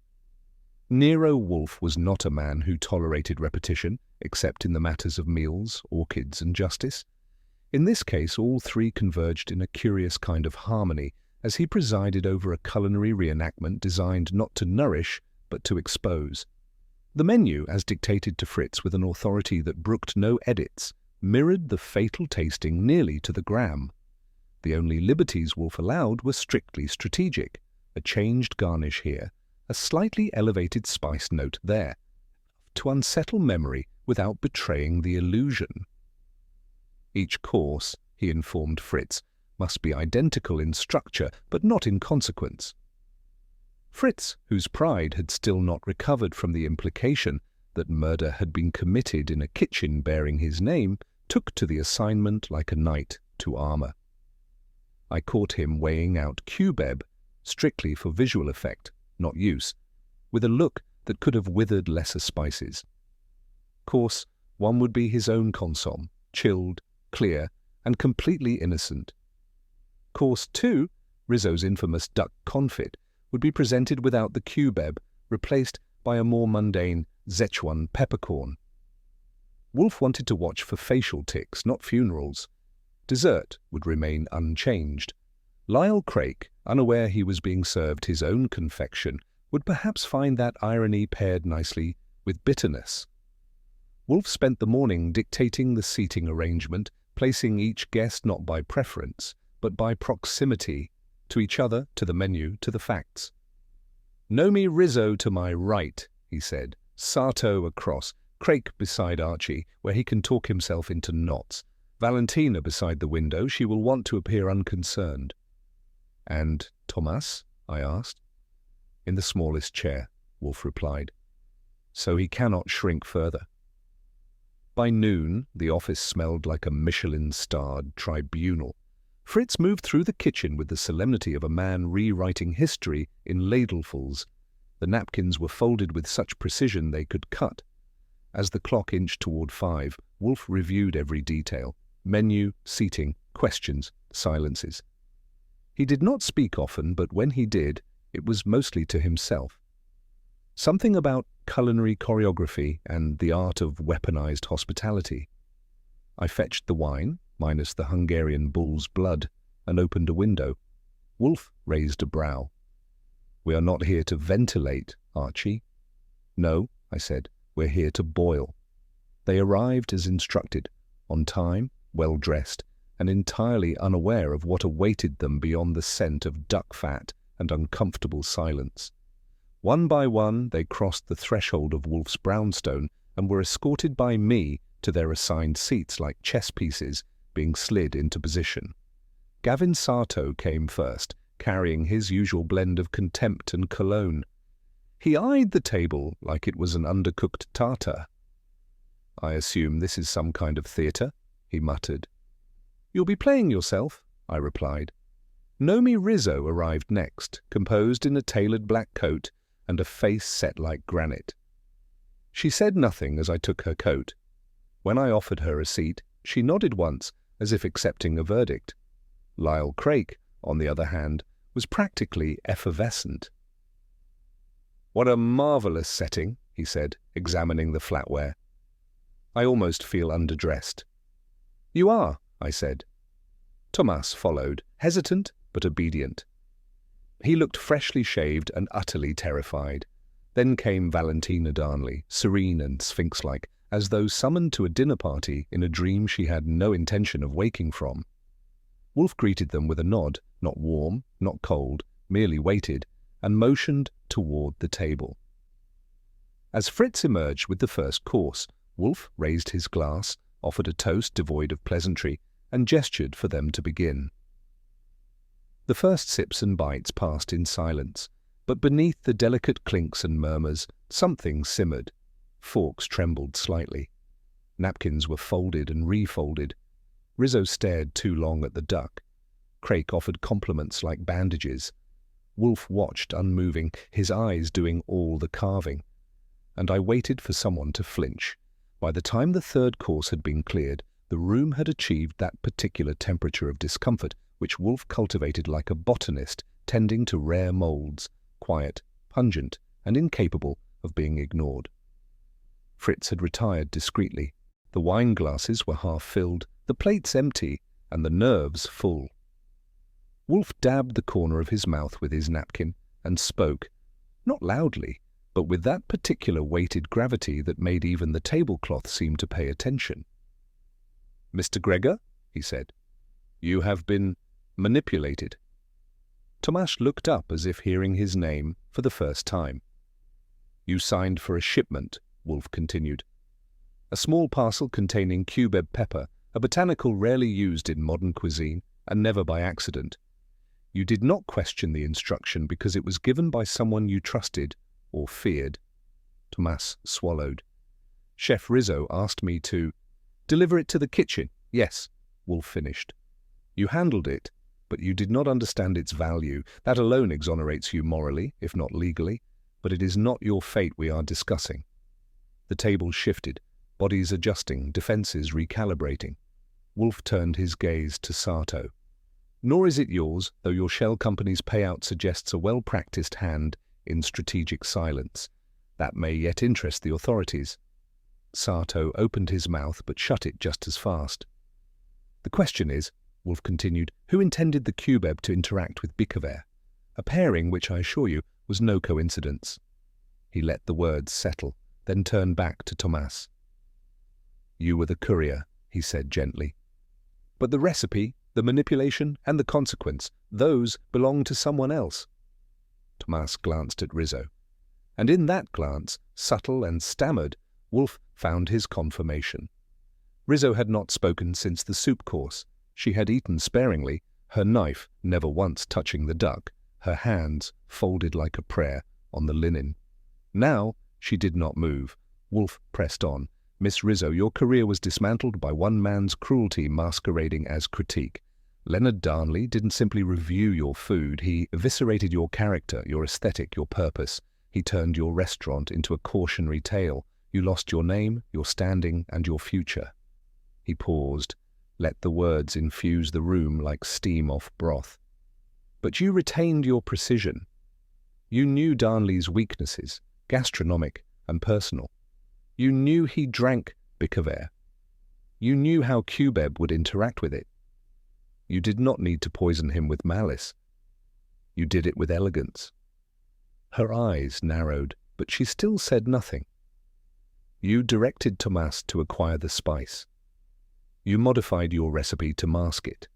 Nero Wolfe was not a man who tolerated repetition, except in the matters of meals, orchids, and justice. In this case, all three converged in a curious kind of harmony as he presided over a culinary reenactment designed not to nourish, but to expose. The menu, as dictated to Fritz with an authority that brooked no edits, mirrored the fatal tasting nearly to the gram. The only liberties Wolfe allowed were strictly strategic: a changed garnish here, a slightly elevated spice note there, to unsettle memory without betraying the illusion. Each course, he informed Fritz, must be identical in structure, but not in consequence. Fritz, whose pride had still not recovered from the implication that murder had been committed in a kitchen bearing his name, took to the assignment like a knight to armor. I caught him weighing out Cubeb, strictly for visual effect, not use, with a look that could have withered lesser spices. Course 1 would be his own consomme, chilled, clear, and completely innocent. Course 2, Rizzo's infamous duck confit, would be presented without the Cubeb, replaced by a more mundane Szechuan peppercorn. Wolfe wanted to watch for facial tics, not funerals. Dessert would remain unchanged. Lyle Craik, unaware he was being served his own confection, would perhaps find that irony paired nicely with bitterness. Wolfe spent the morning dictating the seating arrangement, placing each guest not by preference, but by proximity, to each other, to the menu, to the facts. Nomi Rizzo to my right, he said, Sato across, Craik beside Archie, where he can talk himself into knots. Valentina beside the window, she will want to appear unconcerned. And Tomas? I asked. In the smallest chair. Wolfe replied. So he cannot shrink further. By noon, the office smelled like a Michelin-starred tribunal. Fritz moved through the kitchen with the solemnity of a man rewriting history in ladlefuls. The napkins were folded with such precision they could cut. As the clock inched toward 5, Wolfe reviewed every detail: menu, seating, questions, silences. He did not speak often, but when he did, it was mostly to himself. Something about culinary choreography and the art of weaponized hospitality. I fetched the wine, minus the Hungarian bull's blood, and opened a window. Wolfe raised a brow. "We are not here to ventilate, Archie." "No," I said, "we're here to boil." They arrived as instructed, on time, well-dressed, and entirely unaware of what awaited them beyond the scent of duck fat and uncomfortable silence. One by one, they crossed the threshold of Wolfe's brownstone and were escorted by me to their assigned seats like chess pieces being slid into position. Gavin Sarto came first, carrying his usual blend of contempt and cologne. He eyed the table like it was an undercooked tartar. "I assume this is some kind of theatre," he muttered. "You'll be playing yourself," I replied. Nomi Rizzo arrived next, composed in a tailored black coat and a face set like granite. She said nothing as I took her coat. When I offered her a seat, she nodded once, as if accepting a verdict. Lyle Craik, on the other hand, was practically effervescent. "What a marvelous setting," he said, examining the flatware. "I almost feel underdressed." "You are," I said. Tomas followed, hesitant but obedient. He looked freshly shaved and utterly terrified. Then came Valentina Darnley, serene and sphinx-like, as though summoned to a dinner party in a dream she had no intention of waking from. Wolfe greeted them with a nod, not warm, not cold, merely waited, and motioned toward the table. As Fritz emerged with the first course, Wolfe raised his glass, offered a toast devoid of pleasantry, and gestured for them to begin. The first sips and bites passed in silence, but beneath the delicate clinks and murmurs, something simmered. Forks trembled slightly. Napkins were folded and refolded. Rizzo stared too long at the duck. Craik offered compliments like bandages. Wolfe watched unmoving, his eyes doing all the carving. And I waited for someone to flinch. By the time the third course had been cleared, the room had achieved that particular temperature of discomfort which Wolfe cultivated like a botanist tending to rare molds, quiet, pungent, and incapable of being ignored. Fritz had retired discreetly. The wine glasses were half filled, the plates empty, and the nerves full. Wolfe dabbed the corner of his mouth with his napkin and spoke, not loudly, but with that particular weighted gravity that made even the tablecloth seem to pay attention. "Mr. Gregor," he said, "you have been manipulated." Tomas looked up as if hearing his name for the first time. "You signed for a shipment," Wolfe continued. "A small parcel containing cubeb pepper, a botanical rarely used in modern cuisine, and never by accident. You did not question the instruction because it was given by someone you trusted or feared." Tomas swallowed. "Chef Rizzo asked me to deliver it to the kitchen." "Yes," Wolfe finished. "You handled it, but you did not understand its value. That alone exonerates you morally, if not legally, but it is not your fate we are discussing." The table shifted, bodies adjusting, defenses recalibrating. Wolfe turned his gaze to Sarto. "Nor is it yours, though your shell company's payout suggests a well-practiced hand in strategic silence. That may yet interest the authorities." Sarto opened his mouth but shut it just as fast. "The question is," Wolfe continued, "who intended the cubeb to interact with Bicaver? A pairing which I assure you was no coincidence." He let the words settle, then turned back to Tomas. "You were the courier," he said gently. "But the recipe, the manipulation, and the consequence, those belong to someone else." Tomas glanced at Rizzo. And in that glance, subtle and stammered, Wolfe found his confirmation. Rizzo had not spoken since the soup course. She had eaten sparingly, her knife never once touching the duck, her hands folded like a prayer on the linen. Now, she did not move. Wolfe pressed on. Miss Rizzo, your career was dismantled by one man's cruelty masquerading as critique. Leonard Darnley didn't simply review your food, he eviscerated your character, your aesthetic, your purpose. He turned your restaurant into a cautionary tale. You lost your name, your standing, and your future. He paused, let the words infuse the room like steam off broth. But you retained your precision. You knew Darnley's weaknesses, gastronomic and personal. You knew he drank bicaver. You knew how Cubeb would interact with it. You did not need to poison him with malice. You did it with elegance. Her eyes narrowed, but she still said nothing. You directed Tomas to acquire the spice. You modified your recipe to mask it.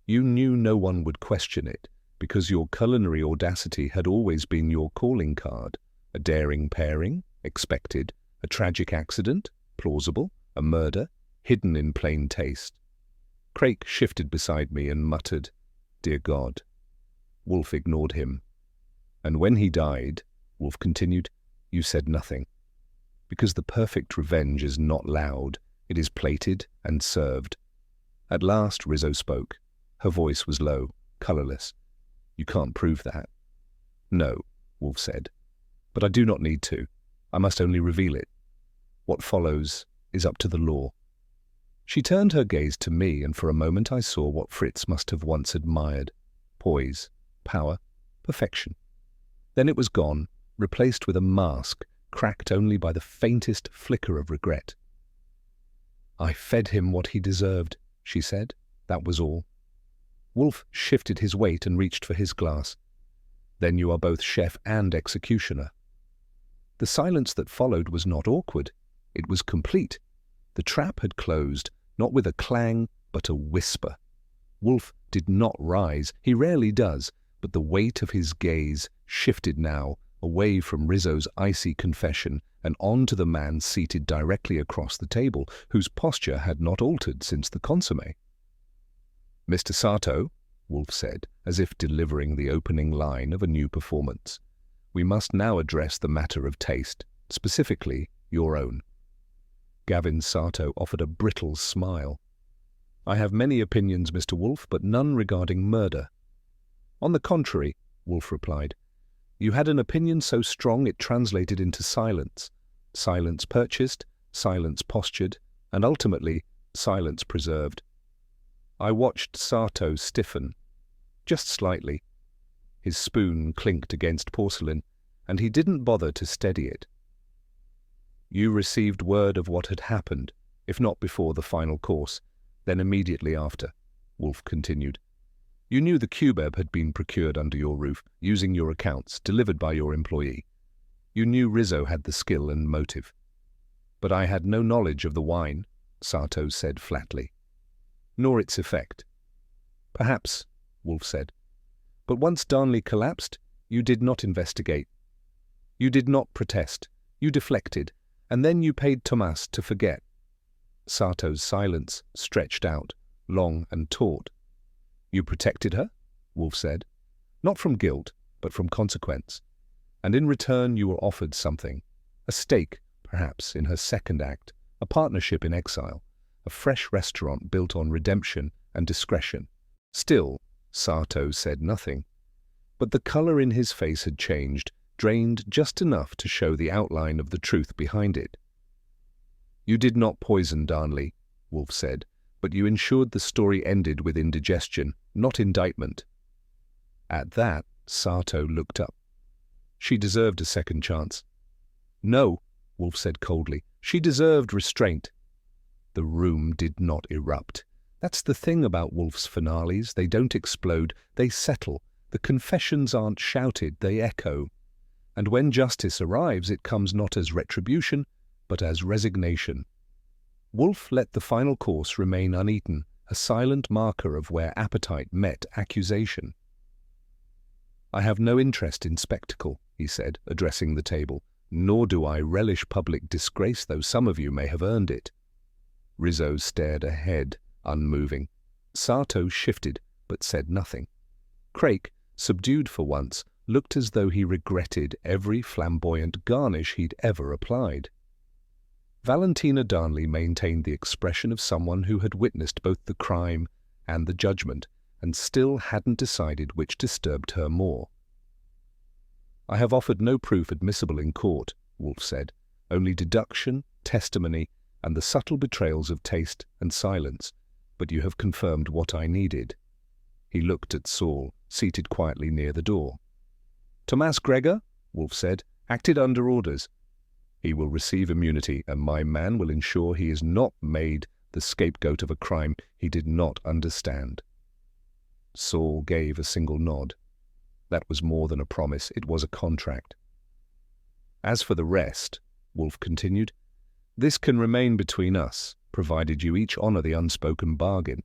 You knew no one would question it, because your culinary audacity had always been your calling card. A daring pairing, expected, a tragic accident, plausible, a murder, hidden in plain taste. Craik shifted beside me and muttered, "Dear God." Wolfe ignored him. "And when he died," Wolfe continued, "you said nothing. Because the perfect revenge is not loud, it is plated and served." At last Rizzo spoke. Her voice was low, colourless. "You can't prove that." "No," Wolfe said. "But I do not need to. I must only reveal it. What follows is up to the law." She turned her gaze to me, and for a moment I saw what Fritz must have once admired. Poise, power, perfection. Then it was gone, replaced with a mask, cracked only by the faintest flicker of regret. "I fed him what he deserved," she said. "That was all." Wolfe shifted his weight and reached for his glass. "Then you are both chef and executioner." The silence that followed was not awkward. It was complete. The trap had closed, not with a clang, but a whisper. Wolfe did not rise, he rarely does, but the weight of his gaze shifted now, away from Rizzo's icy confession and on to the man seated directly across the table, whose posture had not altered since the consommé. "Mr. Sato," Wolfe said, as if delivering the opening line of a new performance, "we must now address the matter of taste, specifically your own." Gavin Sato offered a brittle smile. "I have many opinions, Mr. Wolfe, but none regarding murder." "On the contrary," Wolfe replied, "you had an opinion so strong it translated into silence. Silence purchased, silence postured, and ultimately, silence preserved." I watched Sato stiffen, just slightly. His spoon clinked against porcelain, and he didn't bother to steady it. "You received word of what had happened, if not before the final course, then immediately after," Wolfe continued. "You knew the Cubeb had been procured under your roof, using your accounts, delivered by your employee. You knew Rizzo had the skill and motive. But I had no knowledge of the wine," Sato said flatly, "nor its effect." "Perhaps," Wolfe said. "But once Darnley collapsed, you did not investigate. You did not protest. You deflected. And then you paid Tomas to forget." Sato's silence stretched out, long and taut. "You protected her," Wolfe said, "not from guilt, but from consequence. And in return you were offered something. A stake, perhaps, in her second act, a partnership in exile, a fresh restaurant built on redemption and discretion." Still, Sato said nothing. But the colour in his face had changed, drained just enough to show the outline of the truth behind it. "You did not poison Darnley," Wolfe said, "but you ensured the story ended with indigestion, not indictment." At that, Sato looked up. "She deserved a second chance." "No," Wolfe said coldly, "she deserved restraint." The room did not erupt. That's the thing about Wolfe's finales. They don't explode, they settle. The confessions aren't shouted, they echo. And when justice arrives, it comes not as retribution, but as resignation. Wolfe let the final course remain uneaten, a silent marker of where appetite met accusation. "I have no interest in spectacle," he said, addressing the table, "nor do I relish public disgrace, though some of you may have earned it." Rizzo stared ahead, unmoving. Sato shifted, but said nothing. Craik, subdued for once, looked as though he regretted every flamboyant garnish he'd ever applied. Valentina Darnley maintained the expression of someone who had witnessed both the crime and the judgment, and still hadn't decided which disturbed her more. "I have offered no proof admissible in court," Wolfe said, "only deduction, testimony, and the subtle betrayals of taste and silence, but you have confirmed what I needed." He looked at Saul, seated quietly near the door. "Tomas Gregor," Wolfe said, "acted under orders. He will receive immunity, and my man will ensure he is not made the scapegoat of a crime he did not understand." Saul gave a single nod. That was more than a promise, it was a contract. "As for the rest," Wolfe continued, "this can remain between us, provided you each honor the unspoken bargain."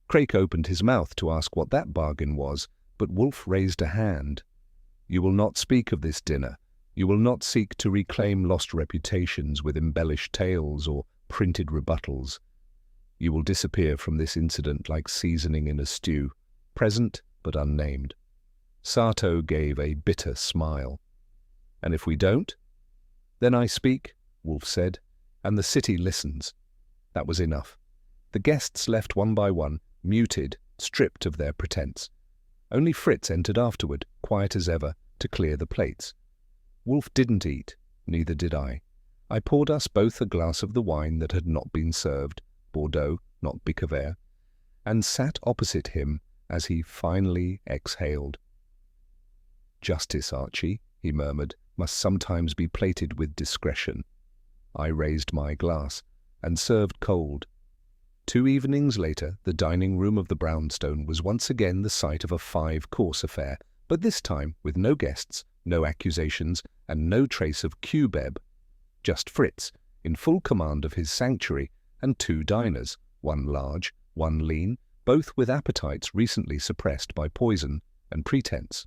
Craik opened his mouth to ask what that bargain was, but Wolfe raised a hand. "You will not speak of this dinner. You will not seek to reclaim lost reputations with embellished tales or printed rebuttals. You will disappear from this incident like seasoning in a stew, present but unnamed." Sato gave a bitter smile. "And if we don't?" "Then I speak," Wolfe said, "and the city listens." That was enough. The guests left one by one, muted, stripped of their pretense. Only Fritz entered afterward, quiet as ever, to clear the plates. Wolfe didn't eat, neither did I. I poured us both a glass of the wine that had not been served, Bordeaux, not Bicaver, and sat opposite him as he finally exhaled. "Justice, Archie," he murmured, "must sometimes be plated with discretion." I raised my glass, and served cold. 2 evenings later, the dining room of the Brownstone was once again the site of a 5-course affair, but this time with no guests, no accusations, and no trace of Q-Beb. Just Fritz, in full command of his sanctuary, and 2 diners, one large, one lean, both with appetites recently suppressed by poison and pretense.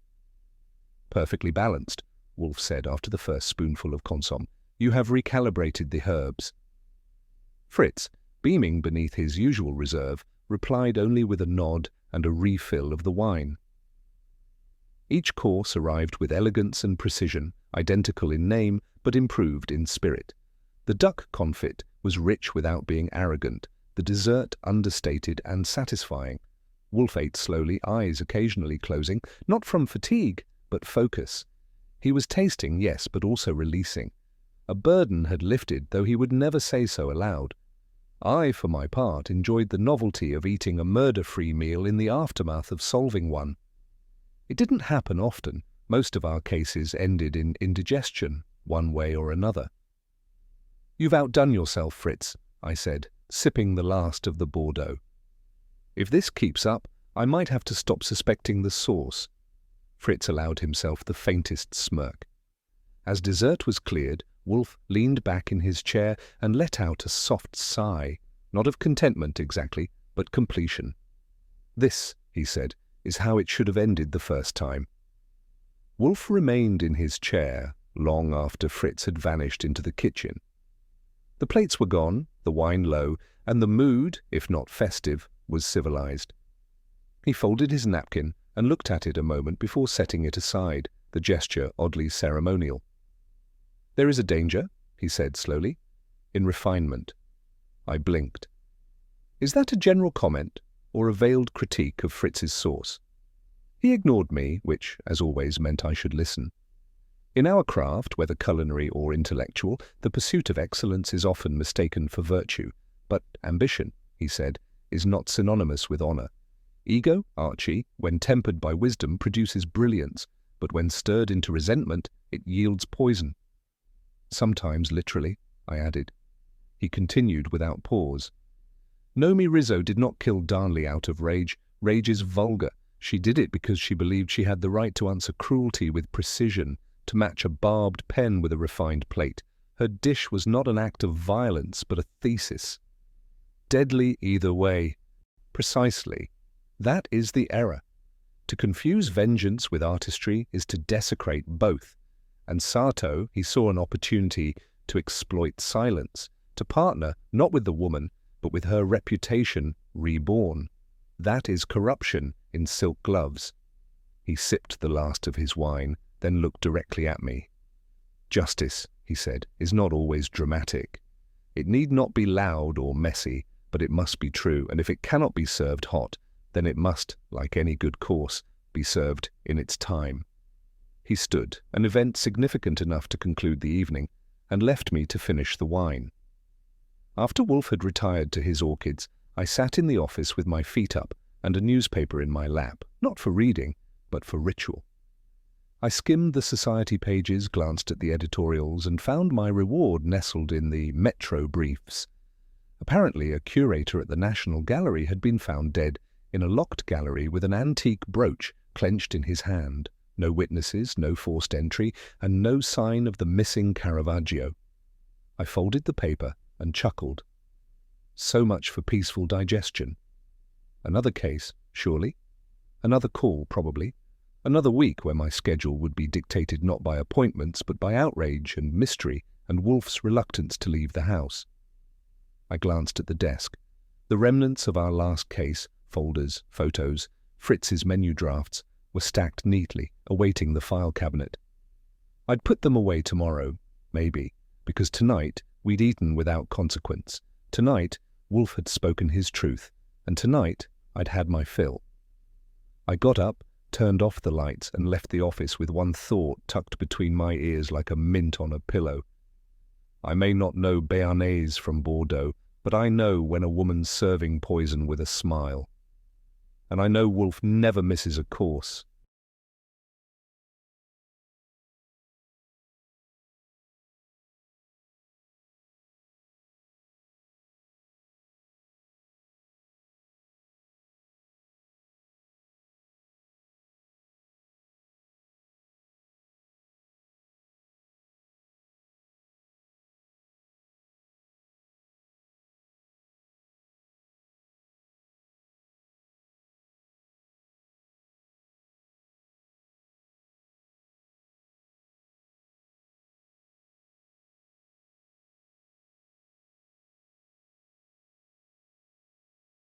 "Perfectly balanced," Wolfe said after the first spoonful of consomme. "You have recalibrated the herbs." Fritz, beaming beneath his usual reserve, replied only with a nod and a refill of the wine. Each course arrived with elegance and precision, identical in name, but improved in spirit. The duck confit was rich without being arrogant, the dessert understated and satisfying. Wolfe ate slowly, eyes occasionally closing, not from fatigue, but focus. He was tasting, yes, but also releasing. A burden had lifted, though he would never say so aloud. I, for my part, enjoyed the novelty of eating a murder-free meal in the aftermath of solving one. It didn't happen often. Most of our cases ended in indigestion, one way or another. "You've outdone yourself, Fritz," I said, sipping the last of the Bordeaux. "If this keeps up, I might have to stop suspecting the source." Fritz allowed himself the faintest smirk. As dessert was cleared, Wolfe leaned back in his chair and let out a soft sigh, not of contentment exactly, but completion. "This," he said, "is how it should have ended the first time." Wolfe remained in his chair long after Fritz had vanished into the kitchen. The plates were gone, the wine low, and the mood, if not festive, was civilized. He folded his napkin and looked at it a moment before setting it aside, the gesture oddly ceremonial. "There is a danger," he said slowly, "in refinement." I blinked. "Is that a general comment, or a veiled critique of Fritz's sauce?" He ignored me, which, as always, meant I should listen. In our craft, whether culinary or intellectual, the pursuit of excellence is often mistaken for virtue. But ambition, he said, is not synonymous with honor. Ego, Archie, when tempered by wisdom, produces brilliance, but when stirred into resentment, it yields poison. Sometimes literally, I added. He continued without pause. Nomi Rizzo did not kill Darnley out of rage. Rage is vulgar. She did it because she believed she had the right to answer cruelty with precision, to match a barbed pen with a refined plate. Her dish was not an act of violence, but a thesis. Deadly either way. Precisely. That is the error. To confuse vengeance with artistry is to desecrate both. And Sato, he saw an opportunity to exploit silence, to partner not with the woman, but with her reputation reborn. That is corruption in silk gloves. He sipped the last of his wine, then looked directly at me. "Justice," he said, "is not always dramatic. It need not be loud or messy, but it must be true, and if it cannot be served hot, then it must, like any good course, be served in its time." He stood, an event significant enough to conclude the evening, and left me to finish the wine. After Wolfe had retired to his orchids, I sat in the office with my feet up and a newspaper in my lap, not for reading, but for ritual. I skimmed the society pages, glanced at the editorials, and found my reward nestled in the Metro briefs. Apparently, a curator at the National Gallery had been found dead in a locked gallery with an antique brooch clenched in his hand. No witnesses, no forced entry, and no sign of the missing Caravaggio. I folded the paper and chuckled. So much for peaceful digestion. Another case, surely. Another call, probably. Another week where my schedule would be dictated not by appointments but by outrage and mystery and Wolfe's reluctance to leave the house. I glanced at the desk. The remnants of our last case, folders, photos, Fritz's menu drafts, were stacked neatly, awaiting the file cabinet. I'd put them away tomorrow, maybe, because tonight we'd eaten without consequence. Tonight Wolfe had spoken his truth, and tonight I'd had my fill. I got up, turned off the lights, and left the office with one thought tucked between my ears like a mint on a pillow. I may not know Béarnaise from Bordeaux, but I know when a woman's serving poison with a smile. And I know Wolfe never misses a course.